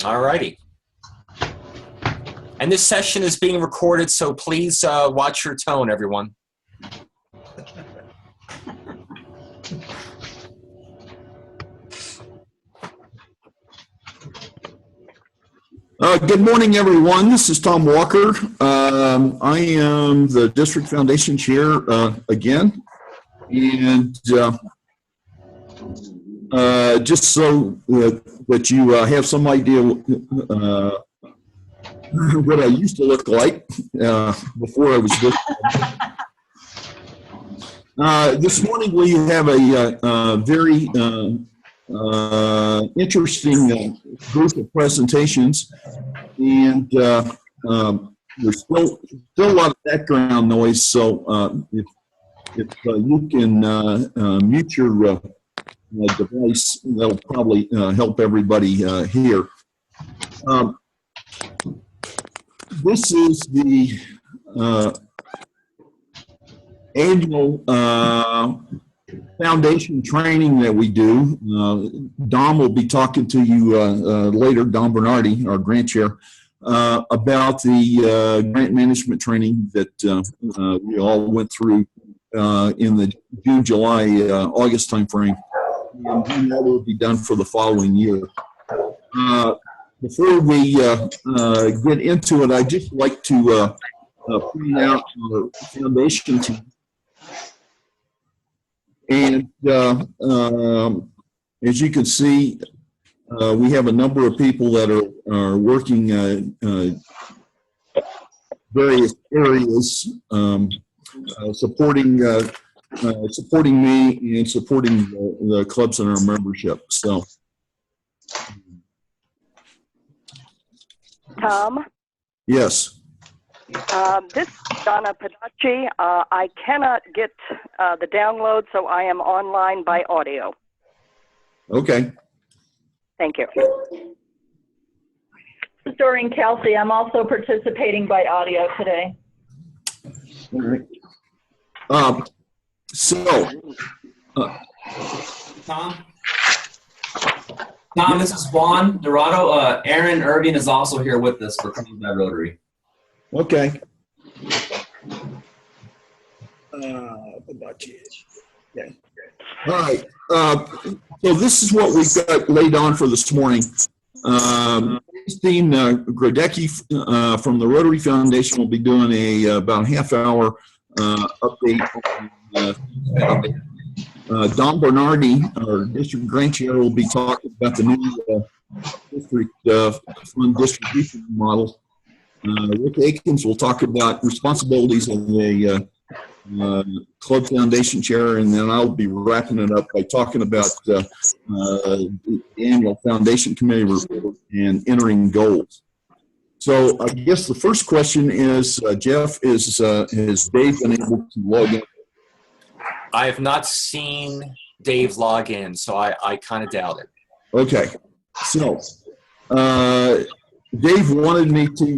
All righty. And this session is being recorded, so please watch your tone, everyone. Good morning, everyone. This is Tom Walker. I am the District Foundation Chair again. And just so that you have some idea what I used to look like before I was this morning we have a very interesting group of presentations, and there's still a lot of background noise, so if you can mute your device, that'll probably help everybody hear. This is the annual foundation training that we do. Dom will be talking to you later, Dom Bernardi, our grant chair, about the grant management training that we all went through in the June, July, August timeframe. And that will be done for the following year. Before we get into it, I'd just like to point out our foundation team. And as you can see, we have a number of people that are working various areas, supporting me and supporting the clubs and our membership. So, Tom? Yes. This is Donna Pedacci. I cannot get the download, so I am online by audio. Okay. Thank you. This is Doreen Kelsey. I'm also participating by audio today. All right. Tom, this is Juan Dorado. Aaron Irving is also here with us for Coming by Rotary. Okay. Yeah. All right. So this is what we've got laid on for this morning. Christine Grodecki from the Rotary Foundation will be doing about a half-hour update on the foundation. Don Bernardi, our district grant chair, will be talking about the new district fund distribution model. Rick Akins will talk about responsibilities of the club foundation chair, and then I'll be wrapping it up by talking about the annual foundation committee report and entering goals. So I guess the first question is, Jeff, has Dave been able to log in? I have not seen Dave log in, so I kind of doubt it. Okay. So Dave wanted me to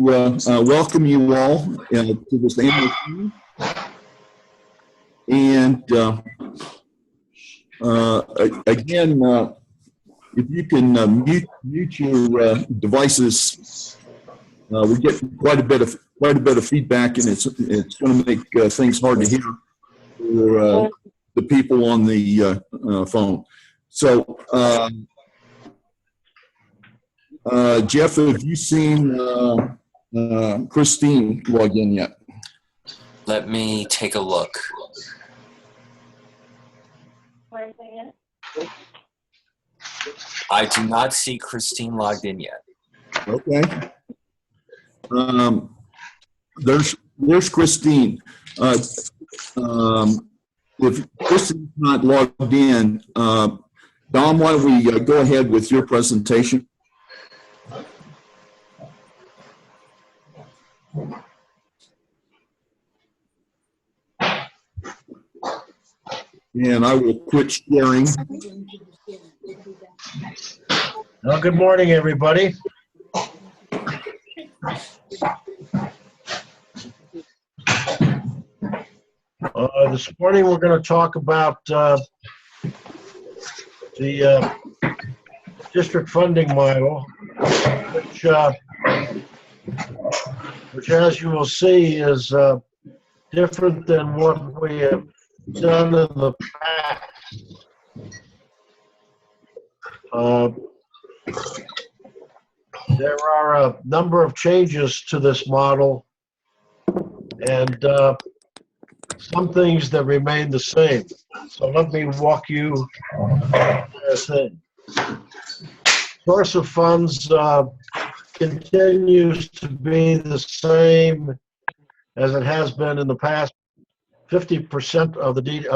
welcome you all to this annual meeting. And again, if you can mute your devices, we get quite a bit of feedback, and it's going to make things hard to hear for the people on the phone. So, Jeff, have you seen Christine log in yet? Let me take a look. I do not see Christine logged in yet. Okay. There's Christine. If Christine's not logged in, Dom, why don't we go ahead with your presentation? And I will quit sharing. Well, good morning, everybody. This morning we're going to talk about the district funding model, which, as you will see, is different than what we have done in the past. There are a number of changes to this model, and some things that remain the same. So let me walk you through this thing. Source of funds continues to be the same as it has been in the past. 50% of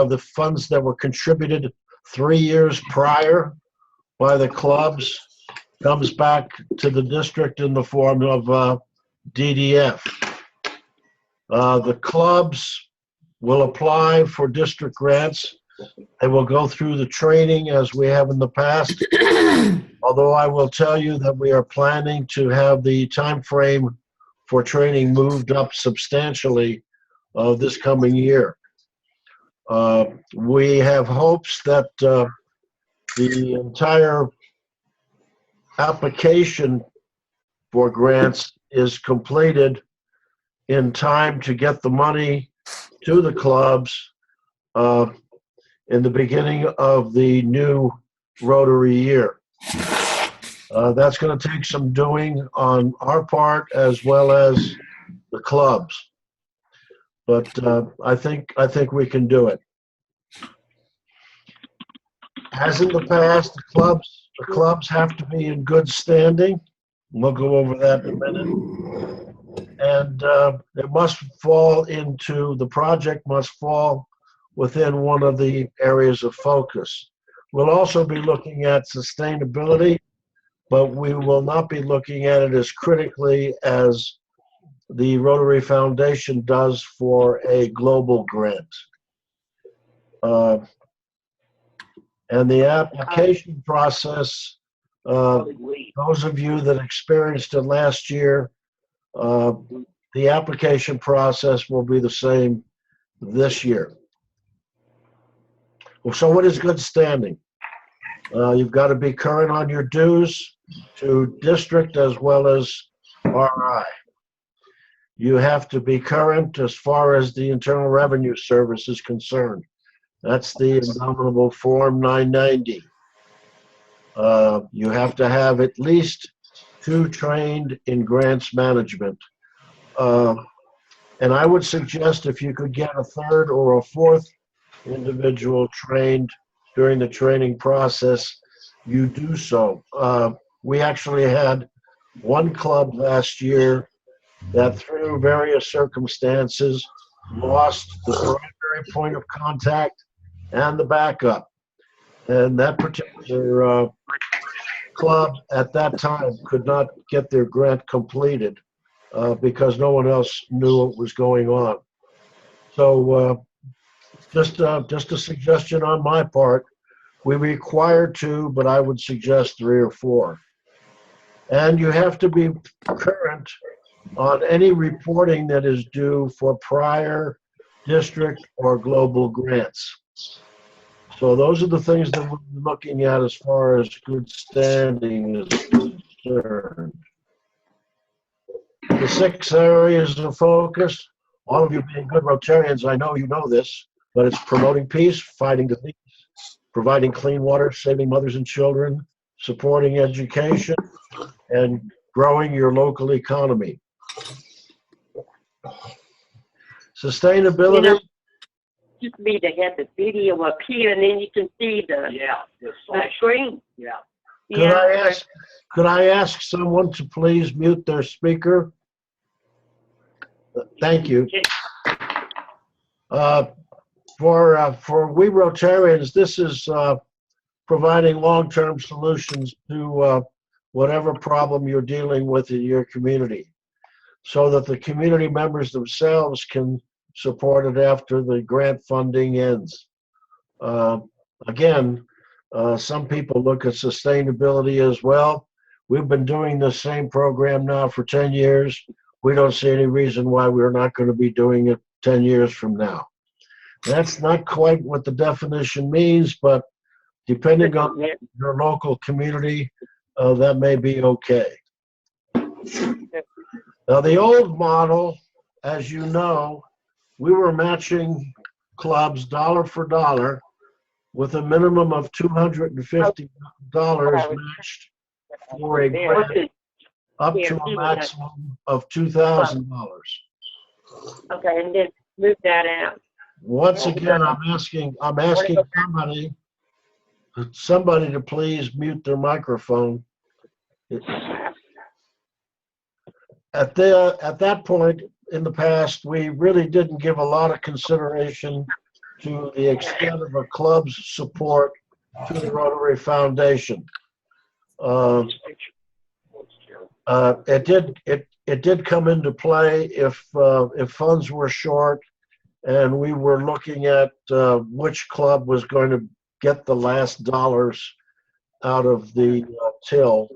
the funds that were contributed 3 years prior by the clubs comes back to the district in the form of DDF. The clubs will apply for district grants. They will go through the training as we have in the past. Although I will tell you that we are planning to have the time frame for training moved up substantially this coming year. We have hopes that the entire application for grants is completed in time to get the money to the clubs in the beginning of the new Rotary year. That's going to take some doing on our part as well as the clubs, but I think we can do it. As in the past, the clubs have to be in good standing. We'll go over that in a minute. And it must fall into, the project must fall within one of the areas of focus. We'll also be looking at sustainability, but we will not be looking at it as critically as the Rotary Foundation does for a global grant. And the application process, those of you that experienced it last year, the application process will be the same this year. So what is good standing? You've got to be current on your dues to district as well as RI. You have to be current as far as the Internal Revenue Service is concerned. That's the indomitable Form 990. You have to have at least 2 trained in grants management. And I would suggest if you could get a 3rd or a 4th individual trained during the training process, you do so. We actually had one club last year that through various circumstances lost the primary point of contact and the backup. And that particular club at that time could not get their grant completed because no one else knew what was going on. So just a suggestion on my part. We require 2, but I would suggest 3 or 4. And you have to be current on any reporting that is due for prior district or global grants. So those are the things that we're looking at as far as good standing is concerned. The 6 areas of focus, all of you being good Rotarians, I know you know this, but it's promoting peace, fighting disease, providing clean water, saving mothers and children, supporting education, and growing your local economy. Sustainability. Just be to have the video up here, and then you can see the screen. Could I ask someone to please mute their speaker? Thank you. For we Rotarians, this is providing long-term solutions to whatever problem you're dealing with in your community, so that the community members themselves can support it after the grant funding ends. Again, some people look at sustainability as well. We've been doing the same program now for 10 years. We don't see any reason why we're not going to be doing it 10 years from now. That's not quite what the definition means, but depending on your local community, that may be okay. Now, the old model, as you know, we were matching clubs dollar for dollar with a minimum of $250 matched for a grant up to a maximum of $2,000. Okay, and then move that out. Once again, I'm asking somebody to please mute their microphone. At that point in the past, we really didn't give a lot of consideration to the extent of a club's support to the Rotary Foundation. It did come into play if funds were short, and we were looking at which club was going to get the last dollars out of the till,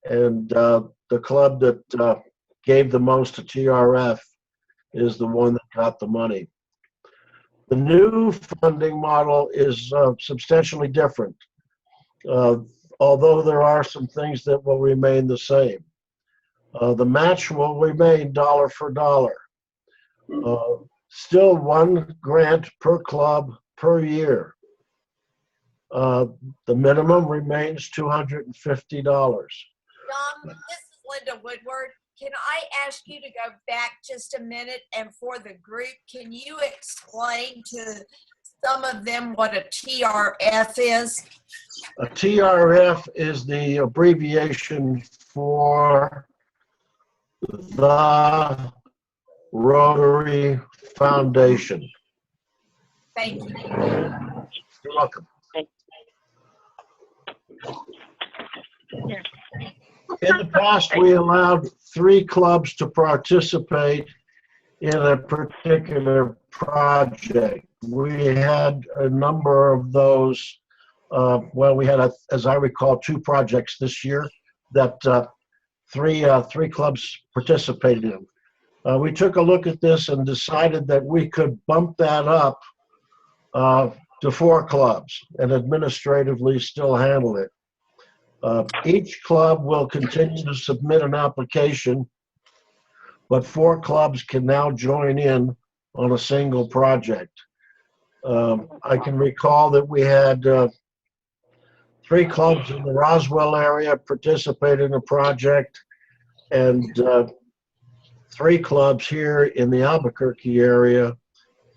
and the club that gave the most to TRF is the one that got the money. The new funding model is substantially different, although there are some things that will remain the same. The match will remain dollar for dollar. Still one grant per club per year. The minimum remains $250. Dom, this is Linda Woodward. Can I ask you to go back just a minute, and for the group, can you explain to some of them what a TRF is? A TRF is the abbreviation for the Rotary Foundation. Thank you. You're welcome. In the past, we allowed 3 clubs to participate in a particular project. We had a number of those. Well, we had, as I recall, 2 projects this year that three clubs participated in. We took a look at this and decided that we could bump that up to 4 clubs and administratively still handle it. Each club will continue to submit an application, but 4 clubs can now join in on a single project. I can recall that we had 3 clubs in the Roswell area participate in a project, and 3 clubs here in the Albuquerque area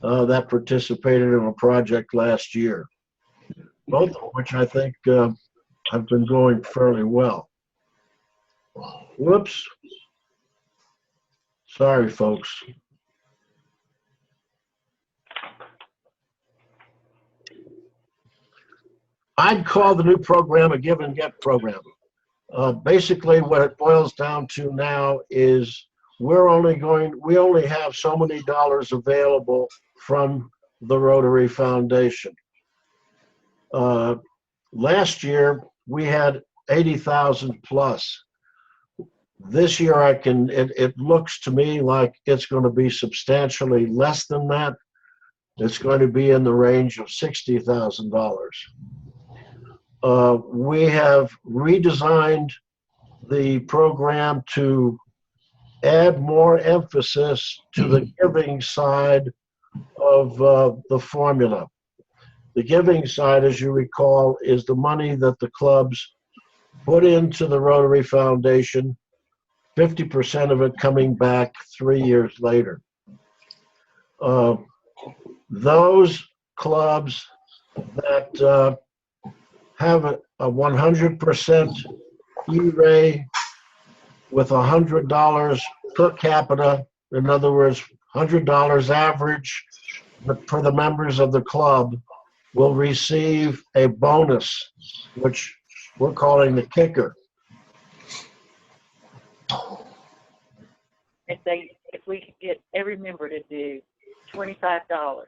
that participated in a project last year, both of which I think have been going fairly well. Whoops. Sorry, folks. I'd call the new program a give and get program. Basically, what it boils down to now is we only have so many dollars available from the Rotary Foundation. Last year, we had 80,000 plus. This year, it looks to me like it's going to be substantially less than that. It's going to be in the range of $60,000. We have redesigned the program to add more emphasis to the giving side of the formula. The giving side, as you recall, is the money that the clubs put into the Rotary Foundation, 50% of it coming back 3 years later. Those clubs that have a 100% E-ray with $100 per capita, in other words, $100 average for the members of the club, will receive a bonus, which we're calling the kicker. If we could get every member to do $25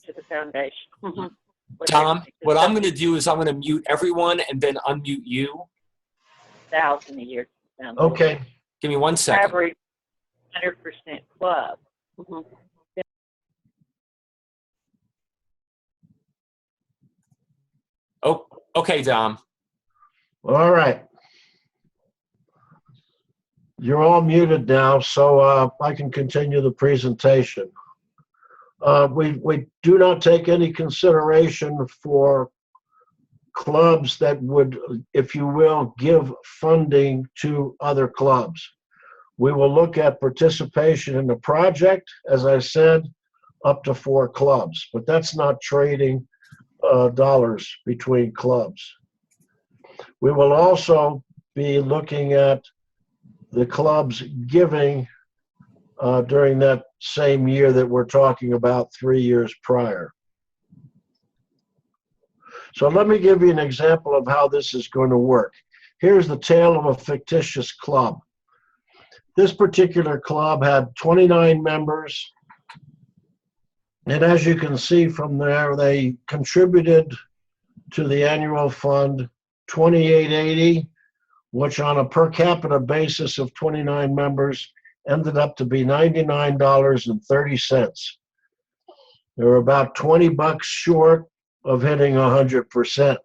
to the foundation. Tom, what I'm going to do is I'm going to mute everyone and then unmute you. 1,000 a year. Okay. Give me 1 second. Average 100% club. Oh, Okay, Dom. All right. You're all muted now, so I can continue the presentation. We do not take any consideration for clubs that would, if you will, give funding to other clubs. We will look at participation in the project, as I said, up to 4 clubs, but that's not trading dollars between clubs. We will also be looking at the clubs giving during that same year that we're talking about 3 years prior. So let me give you an example of how this is going to work. Here's the tale of a fictitious club. This particular club had 29 members, and as you can see from there, they contributed to the annual fund $28.80, which on a per capita basis of 29 members ended up to be $99.30. They were about 20 bucks short of hitting 100%.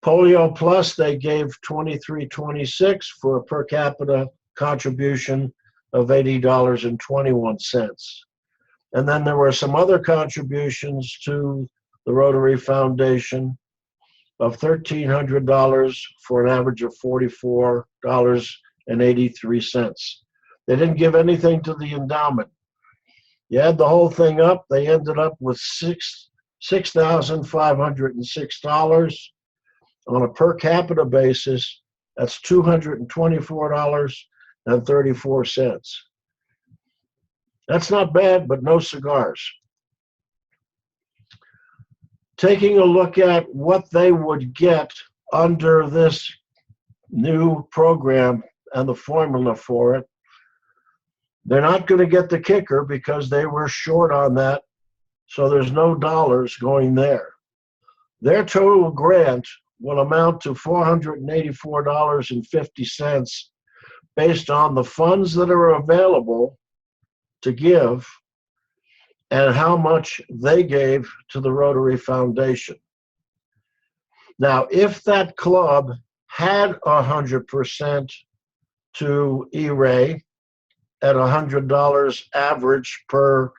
Polio Plus, they gave $23.26 for a per capita contribution of $80.21. And then there were some other contributions to the Rotary Foundation of $1,300 for an average of $44.83. They didn't give anything to the endowment. You add the whole thing up, they ended up with $6,506 on a per capita basis. That's $224.34. That's not bad, but no cigars. Taking a look at what they would get under this new program and the formula for it, they're not going to get the kicker because they were short on that, so there's no dollars going there. Their total grant will amount to $484.50 based on the funds that are available to give and how much they gave to the Rotary Foundation. Now, if that club had 100% to E-Ray at $100 average for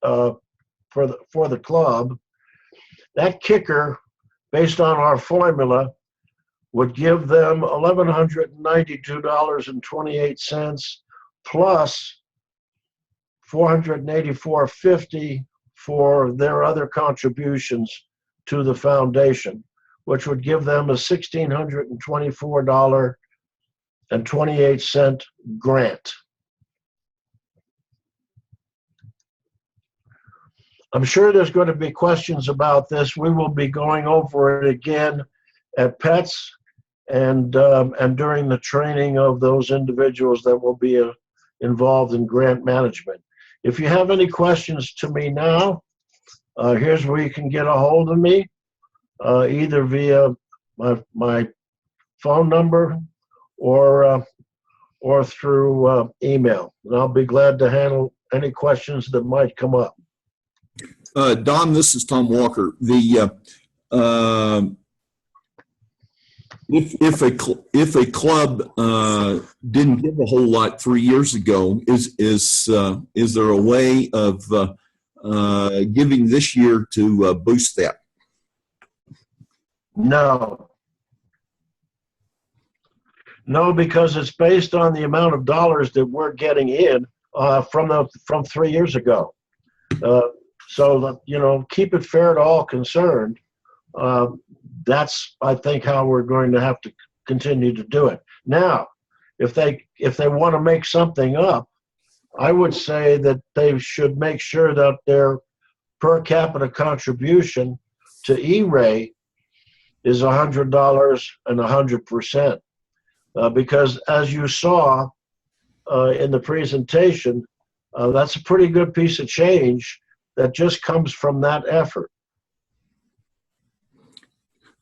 the club, that kicker, based on our formula, would give them $1,192.28 plus $484.50 for their other contributions to the foundation, which would give them a $1,624.28 grant. I'm sure there's going to be questions about this. We will be going over it again at PETS and during the training of those individuals that will be involved in grant management. If you have any questions to me now, here's where you can get a hold of me, either via my phone number or through email. And I'll be glad to handle any questions that might come up. Don, this is Tom Walker. If a club didn't give a whole lot 3 years ago, is there a way of giving this year to boost that? No, because it's based on the amount of dollars that we're getting in from 3 years ago. So keep it fair to all concerned. That's, I think, how we're going to have to continue to do it. Now, if they want to make something up, I would say that they should make sure that their per capita contribution to E-Ray is $100 and 100%. Because as you saw in the presentation, that's a pretty good piece of change that just comes from that effort.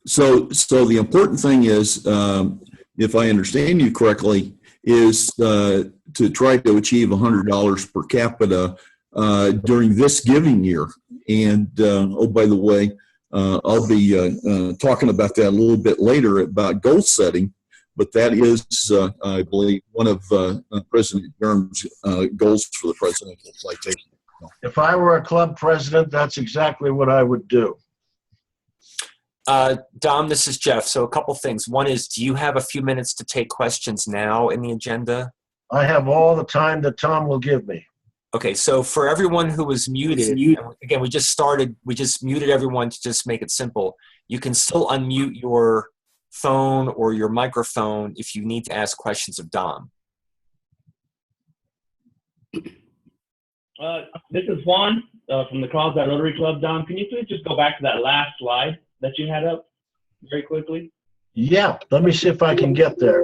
So the important thing is, if I understand you correctly, is to try to achieve $100 per capita during this giving year. And oh, by the way, I'll be talking about that a little bit later about goal setting, but that is, I believe, one of President Durham's goals for the presidential citation. If I were a club president, that's exactly what I would do. Dom, this is Jeff. So a couple things. One is, do you have a few minutes to take questions now in the agenda? I have all the time that Tom will give me. Okay, so for everyone who was muted, again, we just muted everyone to just make it simple. You can still unmute your phone or your microphone if you need to ask questions of Dom. This is Juan from the Carlsbad Rotary Club. Dom, can you please just go back to that last slide that you had up very quickly? Yeah, let me see if I can get there.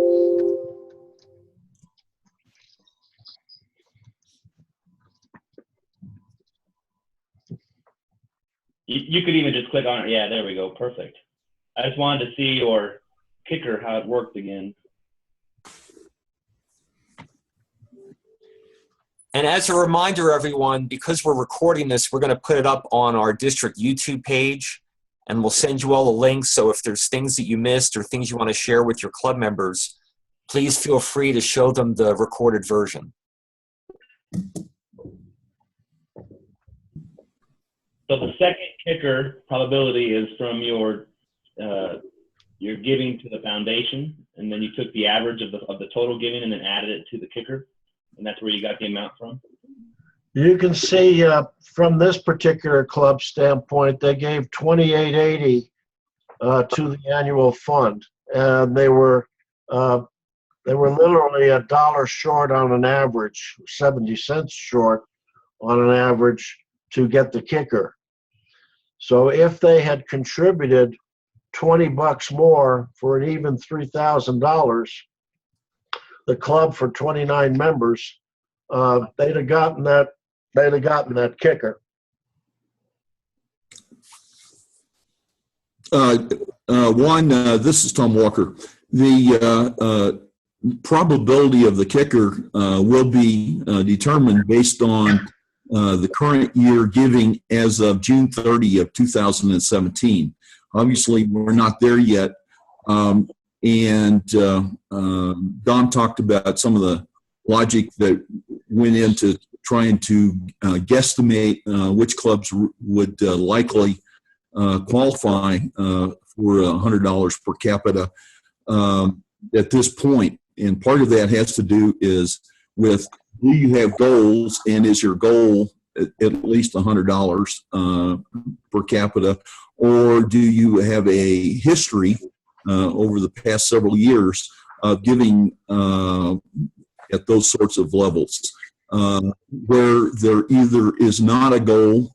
You could even just click on it. Yeah, there we go. Perfect. I just wanted to see your kicker, how it worked again. And as a reminder, everyone, because we're recording this, we're going to put it up on our district YouTube page, and we'll send you all the links. So if there's things that you missed or things you want to share with your club members, please feel free to show them the recorded version. So the second kicker probability is from your giving to the foundation, and then you took the average of the total giving and then added it to the kicker, and that's where you got the amount from. You can see from this particular club standpoint, they gave $28.80 to the annual fund, and they were literally $1 short on an average, 70 cents short on an average to get the kicker. So if they had contributed $20 more for an even $3,000, the club for 29 members, they'd have gotten that kicker. This is Tom Walker. The probability of the kicker will be determined based on the current year giving as of June 30 of 2017. Obviously, we're not there yet. Don talked about some of the logic that went into trying to guesstimate which clubs would likely qualify for $100 per capita at this point. And part of that has to do is with, do you have goals, and is your goal at least $100 per capita, or do you have a history over the past several years of giving at those sorts of levels where there either is not a goal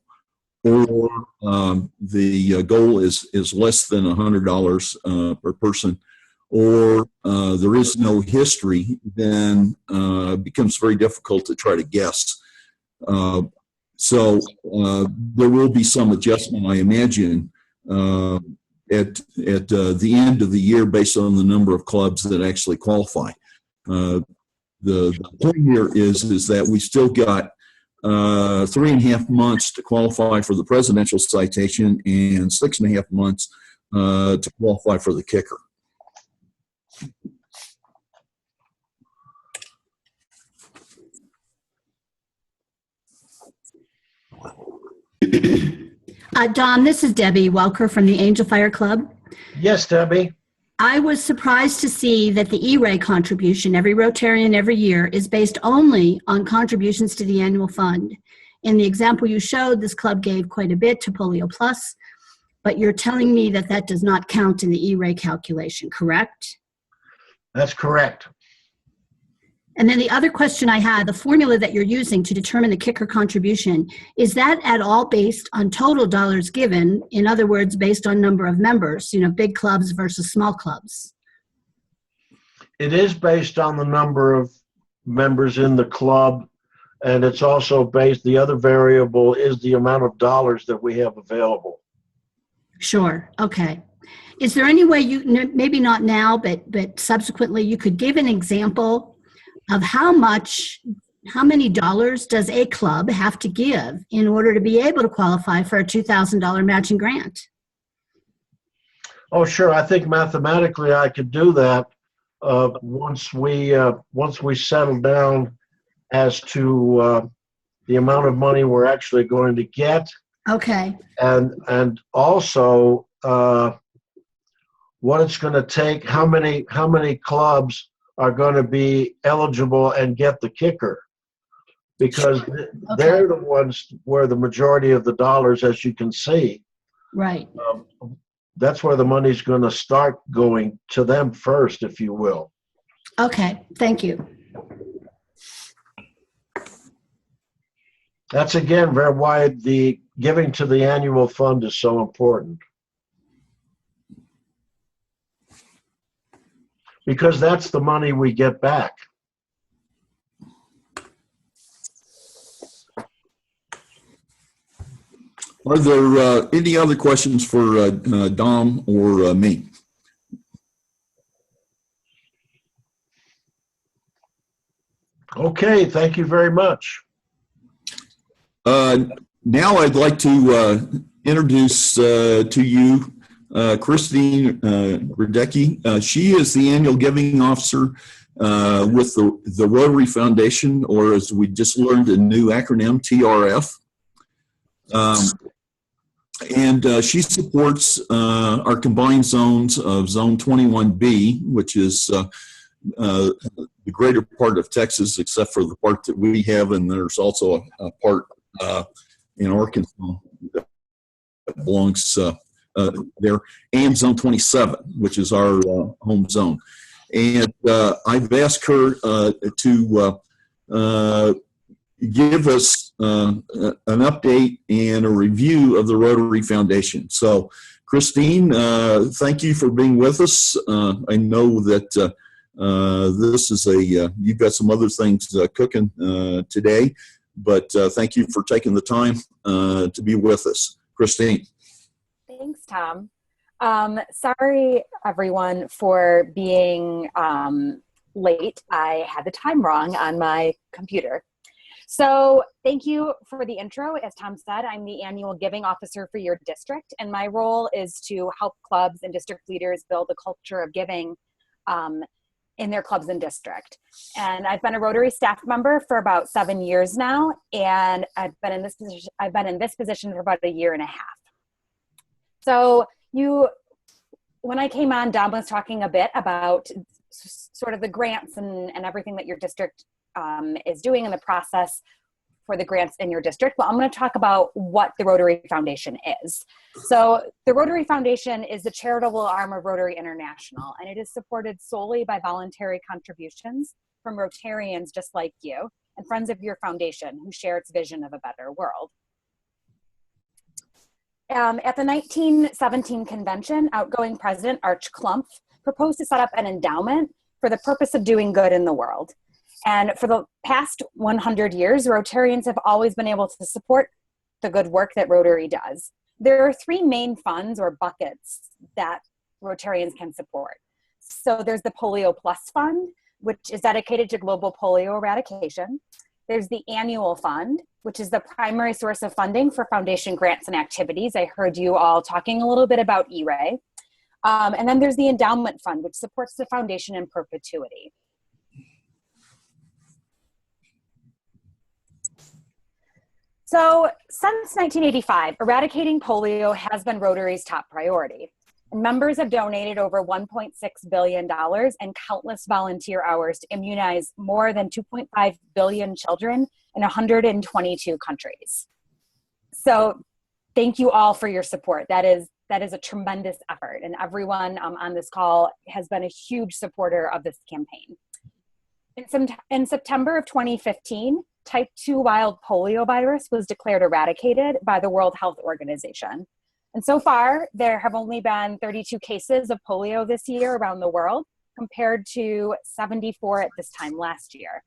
or the goal is less than $100 per person, or there is no history, then it becomes very difficult to try to guess. So there will be some adjustment, I imagine, at the end of the year based on the number of clubs that actually qualify. The point here is that we still got 3.5 months to qualify for the presidential citation and 6.5 months to qualify for the kicker. Don, this is Debbie Welker from the Angel Fire Club. Yes, Debbie. I was surprised to see that the E-Ray contribution, every Rotarian every year, is based only on contributions to the annual fund. In the example you showed, this club gave quite a bit to Polio Plus, but you're telling me that that does not count in the E-Ray calculation, correct? That's correct. And then the other question I had, the formula that you're using to determine the kicker contribution, is that at all based on total dollars given? In other words, based on number of members, you know, big clubs versus small clubs? It is based on the number of members in the club, and it's also based, the other variable is the amount of dollars that we have available. Sure, okay. Is there any way you, maybe not now, but subsequently, you could give an example of how many dollars does a club have to give in order to be able to qualify for a $2,000 matching grant? Oh, sure. I think mathematically I could do that once we settle down as to the amount of money we're actually going to get, Okay, and also what it's going to take. How many clubs are going to be eligible and get the kicker? Because they're the ones where the majority of the dollars, as you can see, right. that's where the money's going to start going to them first, if you will. Okay, thank you. That's again why the giving to the annual fund is so important. Because that's the money we get back. Are there any other questions for Dom or me? Okay, thank you very much. Now I'd like to introduce to you Christine Radecki. She is the annual giving officer with the Rotary Foundation, or as we just learned, a new acronym, TRF. And she supports our combined zones of Zone 21B, which is the greater part of Texas, except for the part that we have, and there's also a part in Arkansas that belongs there, and Zone 27, which is our home zone. And I've asked her to give us an update and a review of the Rotary Foundation. So, Christine, thank you for being with us. I know that this is you've got some other things cooking today, but thank you for taking the time to be with us. Christine. Thanks, Tom. Sorry, everyone, for being late. I had the time wrong on my computer. So thank you for the intro. As Tom said, I'm the annual giving officer for your district, and my role is to help clubs and district leaders build a culture of giving in their clubs and district. And I've been a Rotary staff member for about 7 years now, and I've been in this position for about 1.5 years. So when I came on, Dom was talking a bit about sort of the grants and everything that your district is doing in the process for the grants in your district. Well, I'm going to talk about what the Rotary Foundation is. So the Rotary Foundation is the charitable arm of Rotary International, and it is supported solely by voluntary contributions from Rotarians just like you and friends of your foundation who share its vision of a better world. At the 1917 convention, outgoing President Arch Klump proposed to set up an endowment for the purpose of doing good in the world. And for the past 100 years, Rotarians have always been able to support the good work that Rotary does. There are 3 main funds or buckets that Rotarians can support. So there's the Polio Plus Fund, which is dedicated to global polio eradication. There's the Annual Fund, which is the primary source of funding for foundation grants and activities. I heard you all talking a little bit about E-Ray. And then there's the Endowment Fund, which supports the foundation in perpetuity. So since 1985, eradicating polio has been Rotary's top priority. And members have donated over $1.6 billion and countless volunteer hours to immunize more than 2.5 billion children in 122 countries. So thank you all for your support. That is a tremendous effort, and everyone on this call has been a huge supporter of this campaign. In September of 2015, type 2 wild polio virus was declared eradicated by the World Health Organization. And so far, there have only been 32 cases of polio this year around the world, compared to 74 at this time last year.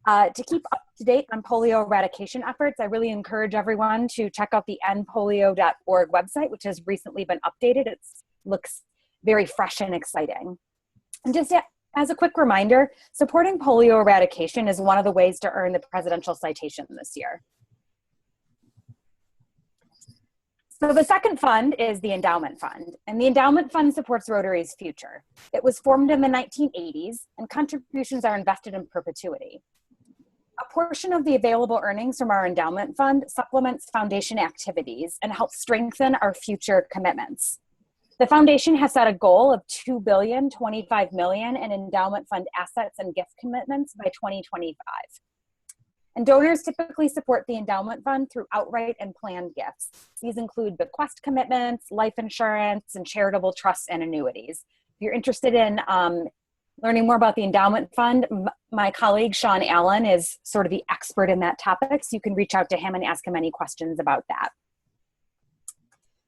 To keep up to date on polio eradication efforts, I really encourage everyone to check out the endpolio.org website, which has recently been updated. It looks very fresh and exciting. And just as a quick reminder, supporting polio eradication is one of the ways to earn the presidential citation this year. So the second fund is the Endowment Fund, and the Endowment Fund supports Rotary's future. It was formed in the 1980s, and contributions are invested in perpetuity. A portion of the available earnings from our endowment fund supplements foundation activities and helps strengthen our future commitments. The foundation has set a goal of $2.025 billion in endowment fund assets and gift commitments by 2025. And donors typically support the endowment fund through outright and planned gifts. These include bequest commitments, life insurance, and charitable trusts and annuities. If you're interested in learning more about the endowment fund, my colleague Sean Allen is sort of the expert in that topic, so you can reach out to him and ask him any questions about that.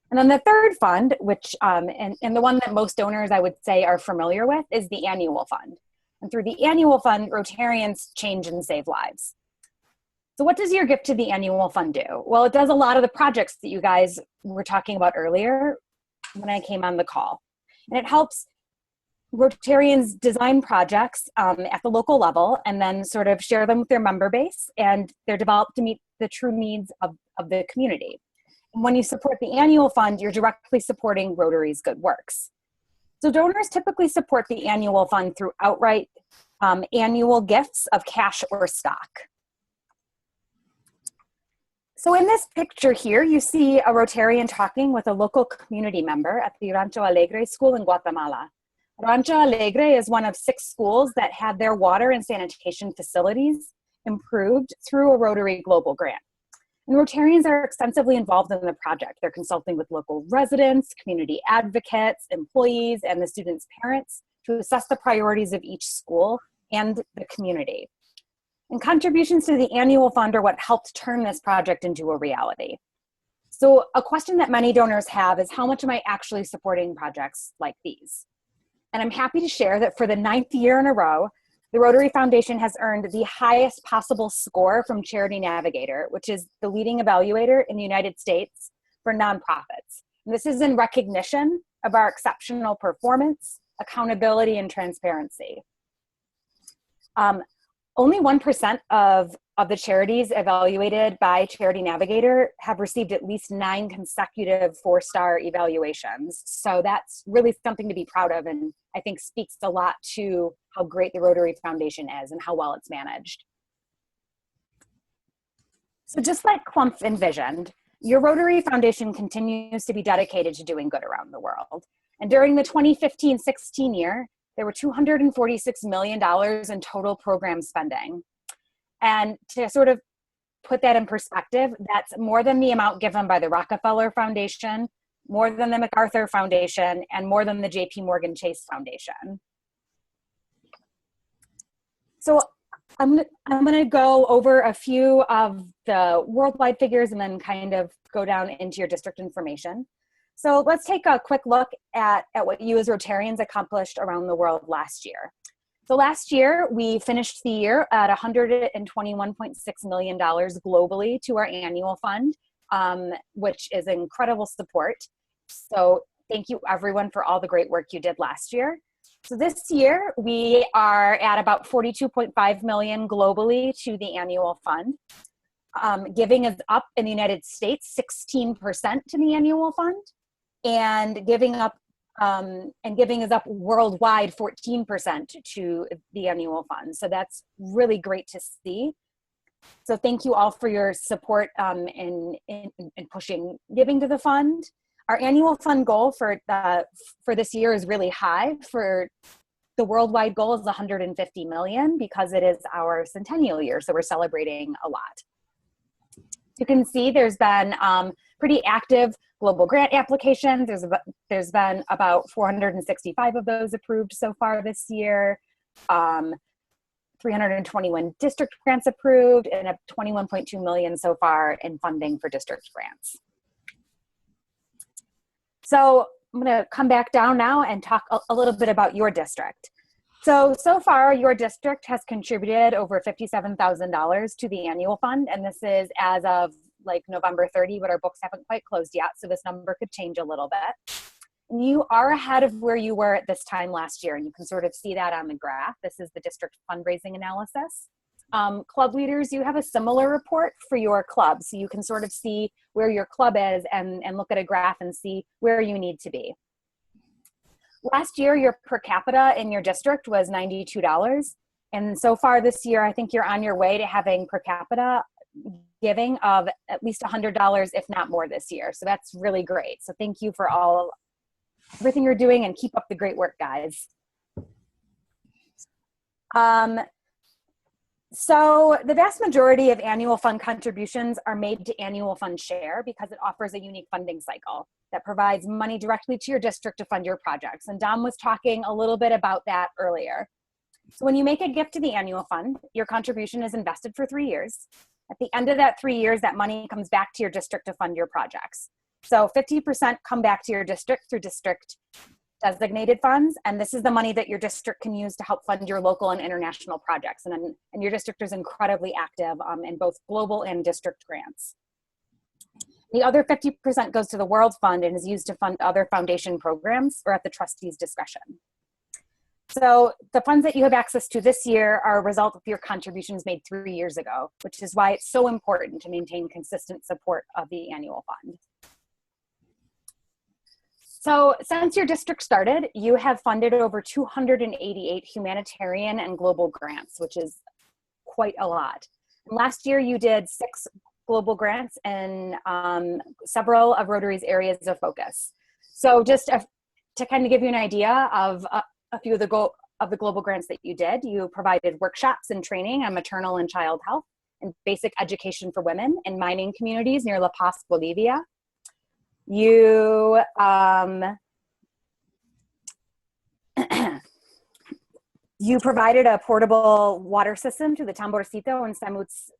And then the third fund, which and the one that most donors I would say are familiar with, is the annual fund. And through the annual fund, Rotarians change and save lives. So what does your gift to the annual fund do? Well, it does a lot of the projects that you guys were talking about earlier when I came on the call. And it helps Rotarians design projects at the local level and then sort of share them with their member base, and they're developed to meet the true needs of the community. And when you support the annual fund, you're directly supporting Rotary's good works. So donors typically support the annual fund through outright annual gifts of cash or stock. So in this picture here, you see a Rotarian talking with a local community member at the Rancho Alegre school in Guatemala. Rancho Alegre is one of 6 schools that had their water and sanitation facilities improved through a Rotary Global grant. And Rotarians are extensively involved in the project. They're consulting with local residents, community advocates, employees, and the students' parents to assess the priorities of each school and the community. And contributions to the annual fund are what helped turn this project into a reality. So a question that many donors have is, how much am I actually supporting projects like these? And I'm happy to share that for the 9th year in a row, the Rotary Foundation has earned the highest possible score from Charity Navigator, which is the leading evaluator in the United States for nonprofits. And this is in recognition of our exceptional performance, accountability, and transparency. Only 1% of the charities evaluated by Charity Navigator have received at least 9 consecutive 4-star evaluations. So that's really something to be proud of, and I think speaks a lot to how great the Rotary Foundation is and how well it's managed. So just like Clump envisioned, your Rotary Foundation continues to be dedicated to doing good around the world. And during the 2015-16 year, there were $246 million in total program spending. And to sort of put that in perspective, that's more than the amount given by the Rockefeller Foundation, more than the MacArthur Foundation, and more than the JP Morgan Chase Foundation. So I'm gonna go over a few of the worldwide figures and then kind of go down into your district information. So let's take a quick look at what you as Rotarians accomplished around the world last year. So last year, we finished the year at $121.6 million globally to our annual fund, which is incredible support. So thank you everyone for all the great work you did last year. So this year, we are at about $42.5 million globally to the annual fund. Giving is up in the United States 16% to the annual fund. And giving is up worldwide 14% to the annual fund. So that's really great to see. So thank you all for your support in pushing giving to the fund. Our annual fund goal for this year is really high. For the worldwide goal is 150 million because it is our centennial year, so we're celebrating a lot. You can see there's been pretty active global grant applications. There's been about 465 of those approved so far this year. 321 district grants approved, and 21.2 million so far in funding for district grants. So I'm going to come back down now and talk a little bit about your district. So far, your district has contributed over $57,000 to the annual fund, and this is as of like November 30, but our books haven't quite closed yet, so this number could change a little bit. And you are ahead of where you were at this time last year, and you can sort of see that on the graph. This is the district fundraising analysis. Club leaders, you have a similar report for your club. So you can sort of see where your club is and look at a graph and see where you need to be. Last year, your per capita in your district was $92. And so far this year, I think you're on your way to having per capita giving of at least $100, if not more this year. So that's really great. So thank you for everything you're doing, and keep up the great work, guys. So the vast majority of annual fund contributions are made to annual fund share because it offers a unique funding cycle that provides money directly to your district to fund your projects. And Dom was talking a little bit about that earlier. So when you make a gift to the annual fund, your contribution is invested for 3 years. At the end of that 3 years, that money comes back to your district to fund your projects. So 50% come back to your district through district designated funds, and this is the money that your district can use to help fund your local and international projects. And your district is incredibly active in both global and district grants. The other 50% goes to the World Fund and is used to fund other foundation programs or at the trustees' discretion. So the funds that you have access to this year are a result of your contributions made 3 years ago, which is why it's so important to maintain consistent support of the annual fund. So since your district started, you have funded over 288 humanitarian and global grants, which is quite a lot. Last year, you did 6 global grants in several of Rotary's areas of focus. So just to kind of give you an idea of a few of the global grants that you did, you provided workshops and training on maternal and child health and basic education for women in mining communities near La Paz, Bolivia. You you provided a portable water system to the Tamborcito and Samuts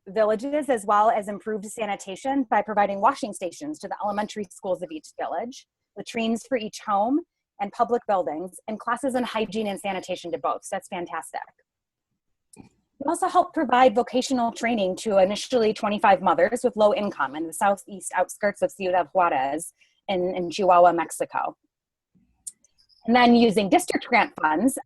villages, as well as improved sanitation by providing washing stations to the elementary schools of each village, latrines for each home and public buildings, and classes in hygiene and sanitation to both. So that's fantastic. We also helped provide vocational training to initially 25 mothers with low income in the southeast outskirts of Ciudad Juarez in Chihuahua, Mexico. And then using district grant funds,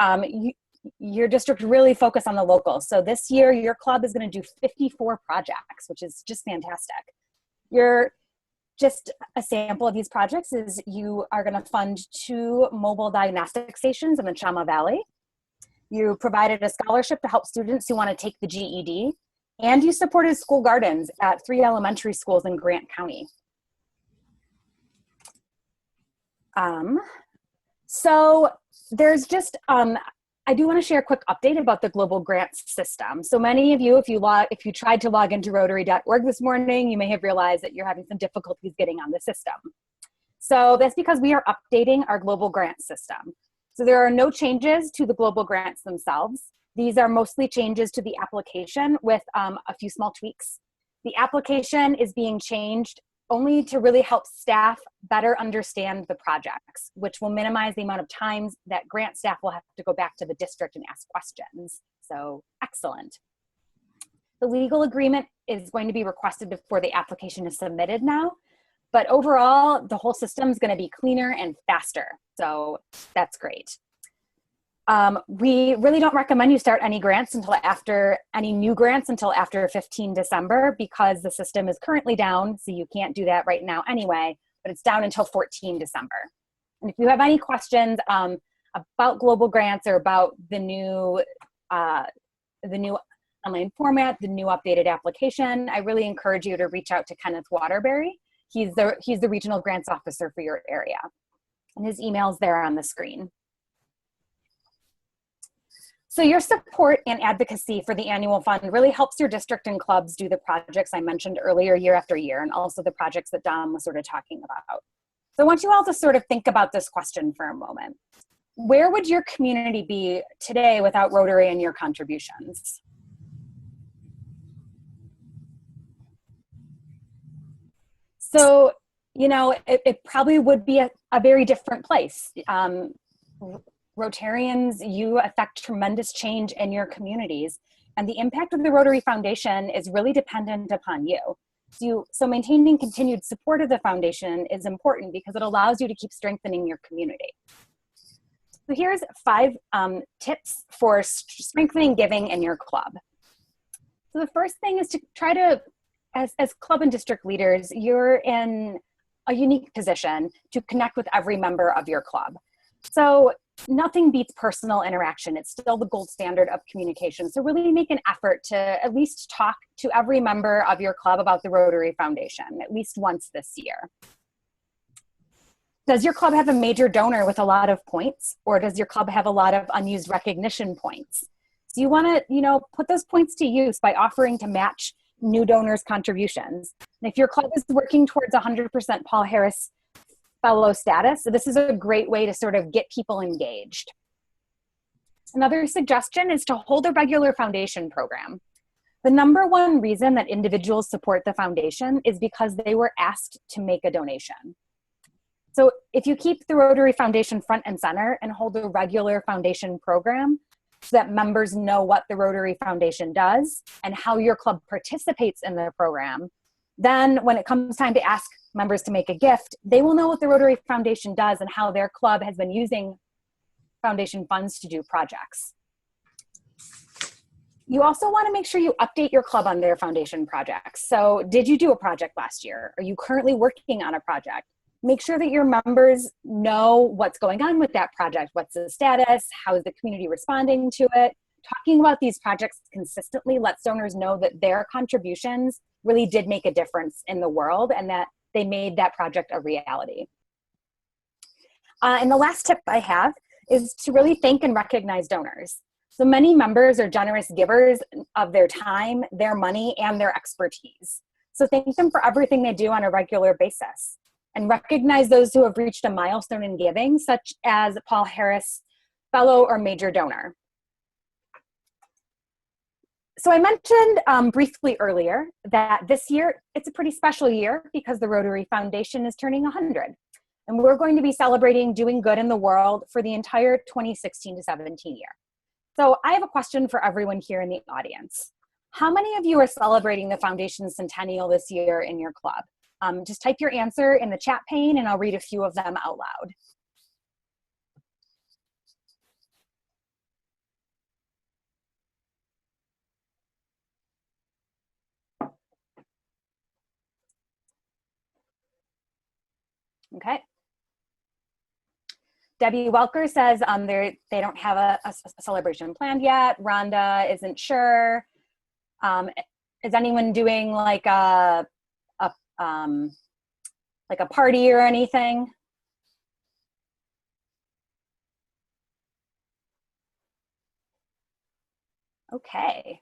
your district really focused on the locals. So this year, your club is going to do 54 projects, which is just fantastic. Just a sample of these projects is you are going to fund 2 mobile diagnostic stations in the Chama Valley. You provided a scholarship to help students who want to take the GED, and you supported school gardens at 3 elementary schools in Grant County. So there's just, I do want to share a quick update about the global grants system. So many of you, if you tried to log into Rotary.org this morning, you may have realized that you're having some difficulties getting on the system. So that's because we are updating our global grant system. So there are no changes to the global grants themselves. These are mostly changes to the application with a few small tweaks. The application is being changed only to really help staff better understand the projects, which will minimize the amount of times that grant staff will have to go back to the district and ask questions. So excellent. The legal agreement is going to be requested before the application is submitted now. But overall, the whole system is going to be cleaner and faster. So that's great. We really don't recommend you start any new grants until after 15 December because the system is currently down. So you can't do that right now anyway, but it's down until 14 December. And if you have any questions about global grants or about the new online format, the new updated application, I really encourage you to reach out to Kenneth Waterbury. He's the regional grants officer for your area. And his email's there on the screen. So your support and advocacy for the annual fund really helps your district and clubs do the projects I mentioned earlier year after year, and also the projects that Dom was sort of talking about. So I want you all to sort of think about this question for a moment. Where would your community be today without Rotary and your contributions? So, it probably would be a very different place. Rotarians, you affect tremendous change in your communities, and the impact of the Rotary Foundation is really dependent upon you. So maintaining continued support of the foundation is important because it allows you to keep strengthening your community. So here's 5 tips for strengthening giving in your club. So the first thing is to try to, as club and district leaders, you're in a unique position to connect with every member of your club. So nothing beats personal interaction. It's still the gold standard of communication. So really make an effort to at least talk to every member of your club about the Rotary Foundation, at least once this year. Does your club have a major donor with a lot of points, or does your club have a lot of unused recognition points? So you want to, put those points to use by offering to match new donors' contributions. And if your club is working towards 100% Paul Harris Fellow status, this is a great way to sort of get people engaged. Another suggestion is to hold a regular foundation program. The number one reason that individuals support the foundation is because they were asked to make a donation. So if you keep the Rotary Foundation front and center and hold a regular foundation program so that members know what the Rotary Foundation does and how your club participates in the program, then when it comes time to ask members to make a gift, they will know what the Rotary Foundation does and how their club has been using foundation funds to do projects. You also want to make sure you update your club on their foundation projects. So did you do a project last year? Are you currently working on a project? Make sure that your members know what's going on with that project. What's the status? How is the community responding to it? Talking about these projects consistently lets donors know that their contributions really did make a difference in the world and that they made that project a reality. And the last tip I have is to really thank and recognize donors. So many members are generous givers of their time, their money, and their expertise. So thank them for everything they do on a regular basis. And recognize those who have reached a milestone in giving, such as Paul Harris Fellow or Major Donor. So I mentioned briefly earlier that this year, it's a pretty special year because the Rotary Foundation is turning 100. And we're going to be celebrating doing good in the world for the entire 2016 to 17 year. So I have a question for everyone here in the audience. How many of you are celebrating the Foundation's centennial this year in your club? Just type your answer in the chat pane and I'll read a few of them out loud. Okay. Debbie Welker says they don't have a celebration planned yet. Rhonda isn't sure. Is anyone doing like a party or anything? Okay.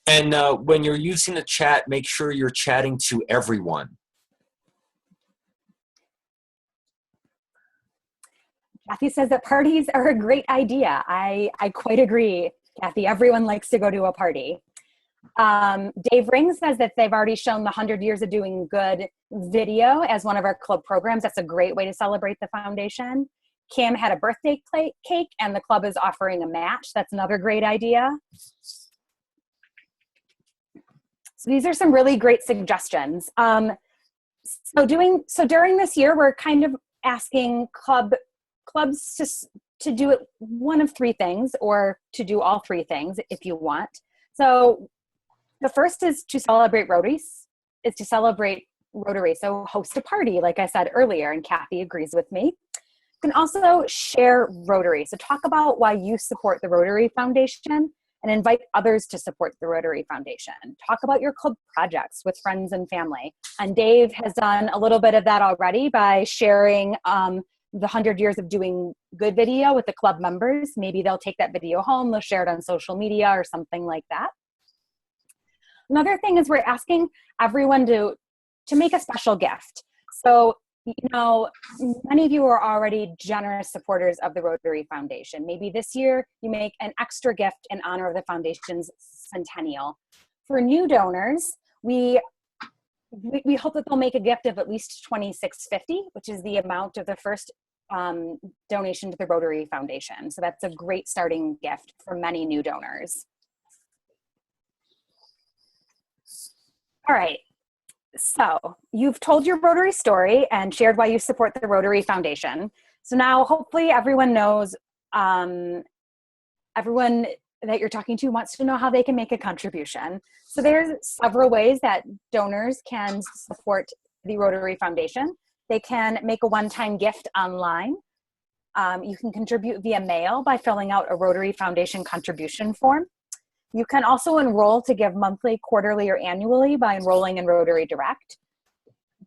And when you're using the chat, make sure you're chatting to everyone. Kathy says that parties are a great idea. I quite agree, Kathy. Everyone likes to go to a party. Dave Ring says that they've already shown the 100 Years of Doing Good video as one of our club programs. That's a great way to celebrate the foundation. Kim had a birthday cake and the club is offering a match. That's another great idea. So these are some really great suggestions. So during this year, we're kind of asking clubs to do it one of three things or to do all three things if you want. So the first is to celebrate Rotary, so host a party, like I said earlier, and Kathy agrees with me. You can also share Rotary. So talk about why you support the Rotary Foundation and invite others to support the Rotary Foundation. Talk about your club projects with friends and family. And Dave has done a little bit of that already by sharing the 100 Years of Doing Good video with the club members. Maybe they'll take that video home, they'll share it on social media or something like that. Another thing is we're asking everyone to make a special gift. So, many of you are already generous supporters of the Rotary Foundation. Maybe this year you make an extra gift in honor of the foundation's centennial. For new donors, we hope that they'll make a gift of at least $26.50, which is the amount of the first donation to the Rotary Foundation. So that's a great starting gift for many new donors. All right, so you've told your Rotary story and shared why you support the Rotary Foundation. So now hopefully everyone knows, everyone that you're talking to wants to know how they can make a contribution. So there's several ways that donors can support the Rotary Foundation. They can make a one-time gift online. You can contribute via mail by filling out a Rotary Foundation contribution form. You can also enroll to give monthly, quarterly, or annually by enrolling in Rotary Direct.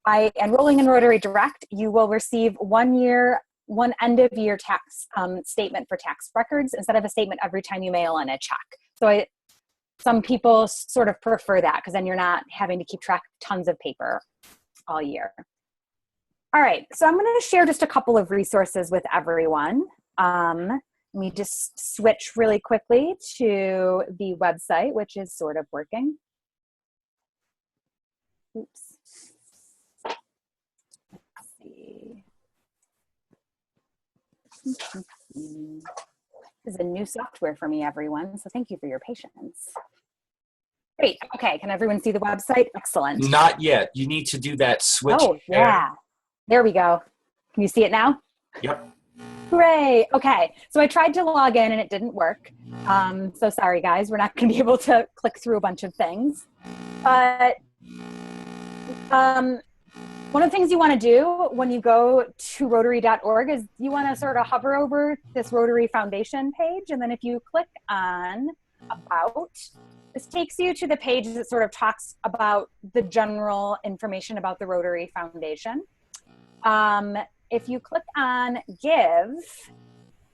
By enrolling in Rotary Direct, you will receive one end of year tax statement for tax records instead of a statement every time you mail in a check. So some people sort of prefer that because then you're not having to keep track of tons of paper all year. All right, so I'm going to share just a couple of resources with everyone. Let me just switch really quickly to the website, which is sort of working. Oops. Let's see. This is a new software for me, everyone, so thank you for your patience. Great, okay, can everyone see the website? Excellent. Not yet. You need to do that switch. Oh, yeah. There we go. Can you see it now? Yep. Hooray. Okay. So I tried to log in and it didn't work. So sorry, guys. We're not going to be able to click through a bunch of things. But one of the things you want to do when you go to Rotary.org is you want to sort of hover over this Rotary Foundation page. And then if you click on About, this takes you to the page that sort of talks about the general information about the Rotary Foundation. If you click on Give,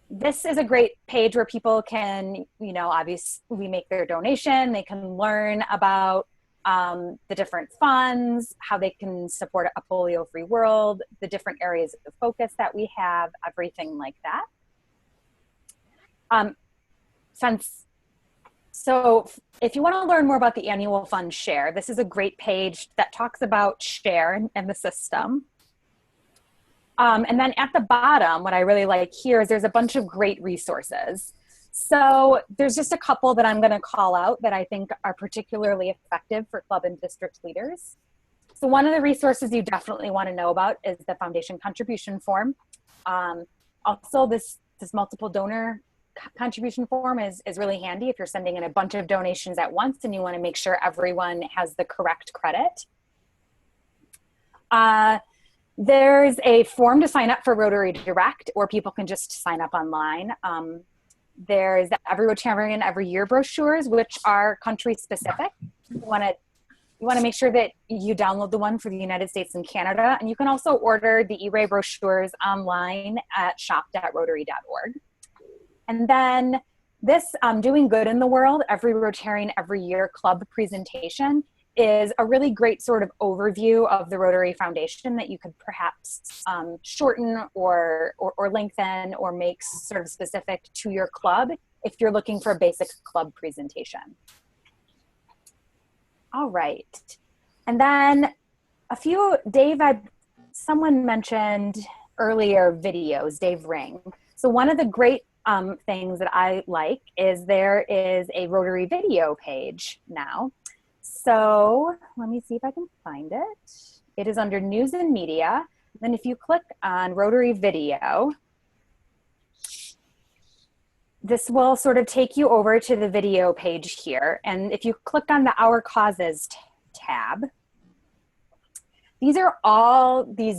this is a great page where people can, you know, obviously make their donation. They can learn about the different funds, how they can support a polio-free world, the different areas of focus that we have, everything like that. So if you want to learn more about the annual fund share, this is a great page that talks about share and the system. And then at the bottom, what I really like here is there's a bunch of great resources. So there's just a couple that I'm going to call out that I think are particularly effective for club and district leaders. So one of the resources you definitely want to know about is the foundation contribution form. Also, this multiple donor contribution form is really handy if you're sending in a bunch of donations at once and you want to make sure everyone has the correct credit. There's a form to sign up for Rotary Direct, or people can just sign up online. There's the Every Rotarian Every Year brochures, which are country specific. You want to make sure that you download the one for the United States and Canada. And you can also order the E-Ray brochures online at shop.rotary.org. And then this Doing Good in the World, Every Rotarian Every Year club presentation is a really great sort of overview of the Rotary Foundation that you could perhaps shorten or lengthen or make sort of specific to your club if you're looking for a basic club presentation. All right. And then someone mentioned earlier videos, Dave Ring. So one of the great things that I like is there is a Rotary video page now. So let me see if I can find it. It is under News and Media. Then if you click on Rotary Video, this will sort of take you over to the video page here. And if you click on the Our Causes tab, these